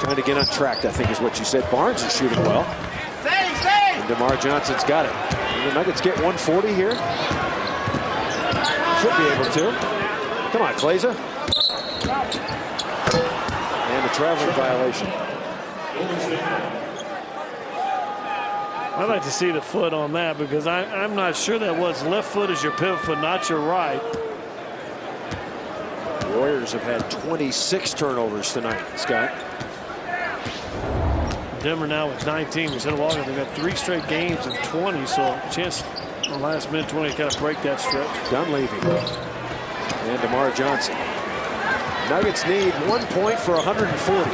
Trying to get on track, I think is what you said. Barnes is shooting well. And DeMar Johnson's got it. And the Nuggets get 140 here. Should be able to. Come on, Kleza. And a traveling violation. I'd like to see the foot on that because I'm not sure that was. Left foot is your pivot foot, not your right. The Warriors have had 26 turnovers tonight, Scott. Denver now with 19. We said a while ago they've got 3 straight games of 20, so a chance on the last minute 20 to kind of break that stretch. Dunleavy and DeMar Johnson. Nuggets need 1 point for 140.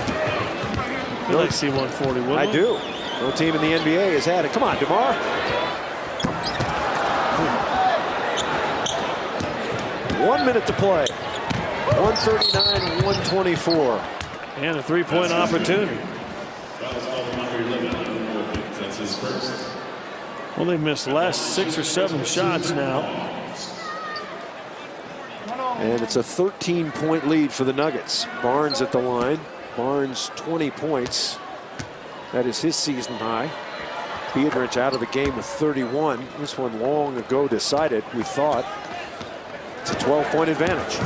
I'd like to see 140, wouldn't I we? do. No team in the NBA has had it. Come on, DeMar. One minute to play. 139-124. And a 3-point opportunity. Well, they've missed the last 6 or 7 shots now. And it's a 13-point lead for the Nuggets. Barnes at the line. Barnes 20 points. That is his season high. Biedrins out of the game with 31. This one long ago decided, we thought. It's a 12-point advantage.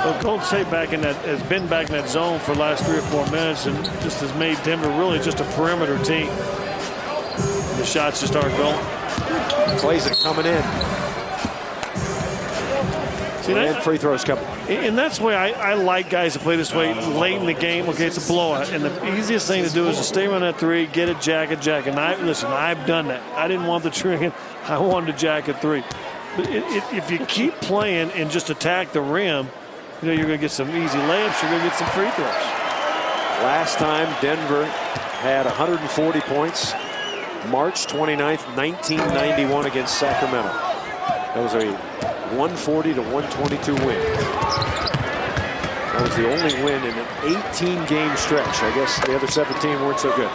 Well, Golden State has been back in that zone for the last 3 or 4 minutes and just has made Denver really just a perimeter team. The shots just aren't going. Kleza coming in. See, and free throws coming. And that's why I like guys that play this way late in the game. Okay, it's a blowout. And the easiest thing to do is to stay on that 3, get a jack. And I've done that. I didn't want the trigger. I wanted a jack at 3. But if you keep playing and just attack the rim, you know, you're going to get some easy layups. You're going to get some free throws. Last time Denver had 140 points, March 29th, 1991 against Sacramento. That was a 140-122 win. That was the only win in an 18-game stretch. I guess the other 17 weren't so good.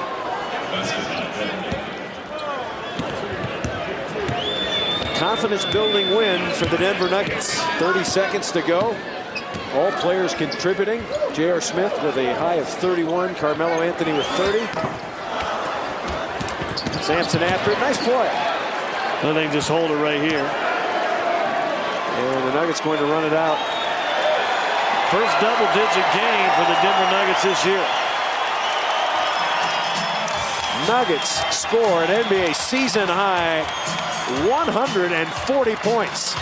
Confidence-building win for the Denver Nuggets. 30 seconds to go. All players contributing. J.R. Smith with a high of 31. Carmelo Anthony with 30. Sampson after it. Nice play. Well, they just hold it right here. And the Nuggets going to run it out. First double-digit game for the Denver Nuggets this year. Nuggets score an NBA season high 140 points.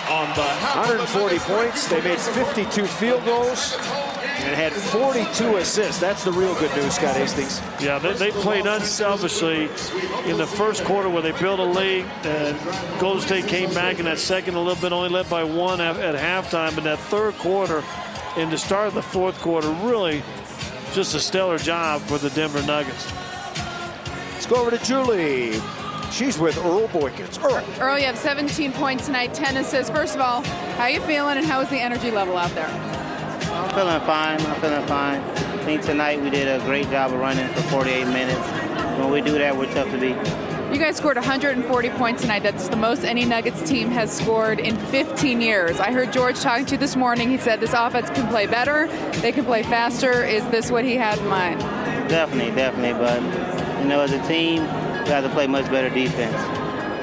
On the 140 points. They made 52 field goals and had 42 assists. That's the real good news, Scott Hastings. Yeah, they played unselfishly in the first quarter where they built a lead. Golden State came back in that second a little bit, only led by 1 at halftime. But that third quarter and the start of the fourth quarter, really just a stellar job for the Denver Nuggets. Let's go over to Julie. She's with Earl Boykins. Earl, you have 17 points tonight, 10 assists. First of all, how you feeling and how is the energy level out there? I'm feeling fine. I think tonight we did a great job of running for 48 minutes. When we do that, we're tough to beat. You guys scored 140 points tonight. That's the most any Nuggets team has scored in 15 years. I heard George talking to you this morning. He said this offense can play better. They can play faster. Is this what he had in mind? Definitely. But, you know, as a team, we have to play much better defense.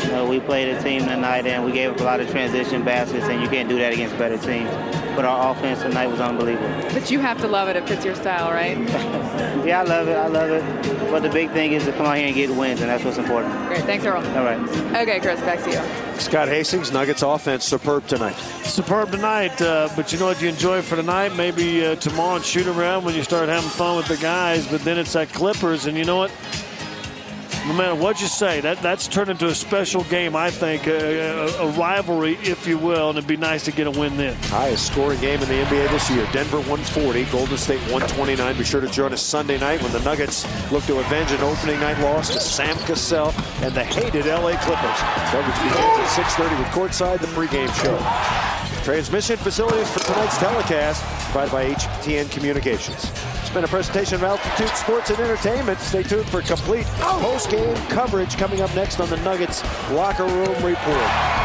You know, we played a team tonight, and we gave up a lot of transition baskets, and you can't do that against better teams. But our offense tonight was unbelievable. But you have to love it if it's your style, right? Yeah, I love it. But the big thing is to come out here and get wins, and that's what's important. Great. Thanks, Earl. All right. Okay, Chris, back to you. Scott Hastings, Nuggets offense superb tonight. Superb tonight, but you know what you enjoy for tonight? Maybe tomorrow and shoot around when you start having fun with the guys, but then it's that Clippers, and you know what? No matter what you say, that's turned into a special game, I think, a rivalry, if you will, and it'd be nice to get a win then. Highest scoring game in the NBA this year. Denver 140, Golden State 129. Be sure to join us Sunday night when the Nuggets look to avenge an opening night loss to Sam Cassell and the hated LA Clippers. Coverage begins at 6:30 with Courtside, the pregame show. Transmission facilities for tonight's telecast provided by HTN Communications. It's been a presentation of Altitude Sports and Entertainment. Stay tuned for complete post-game coverage coming up next on the Nuggets Locker Room Report.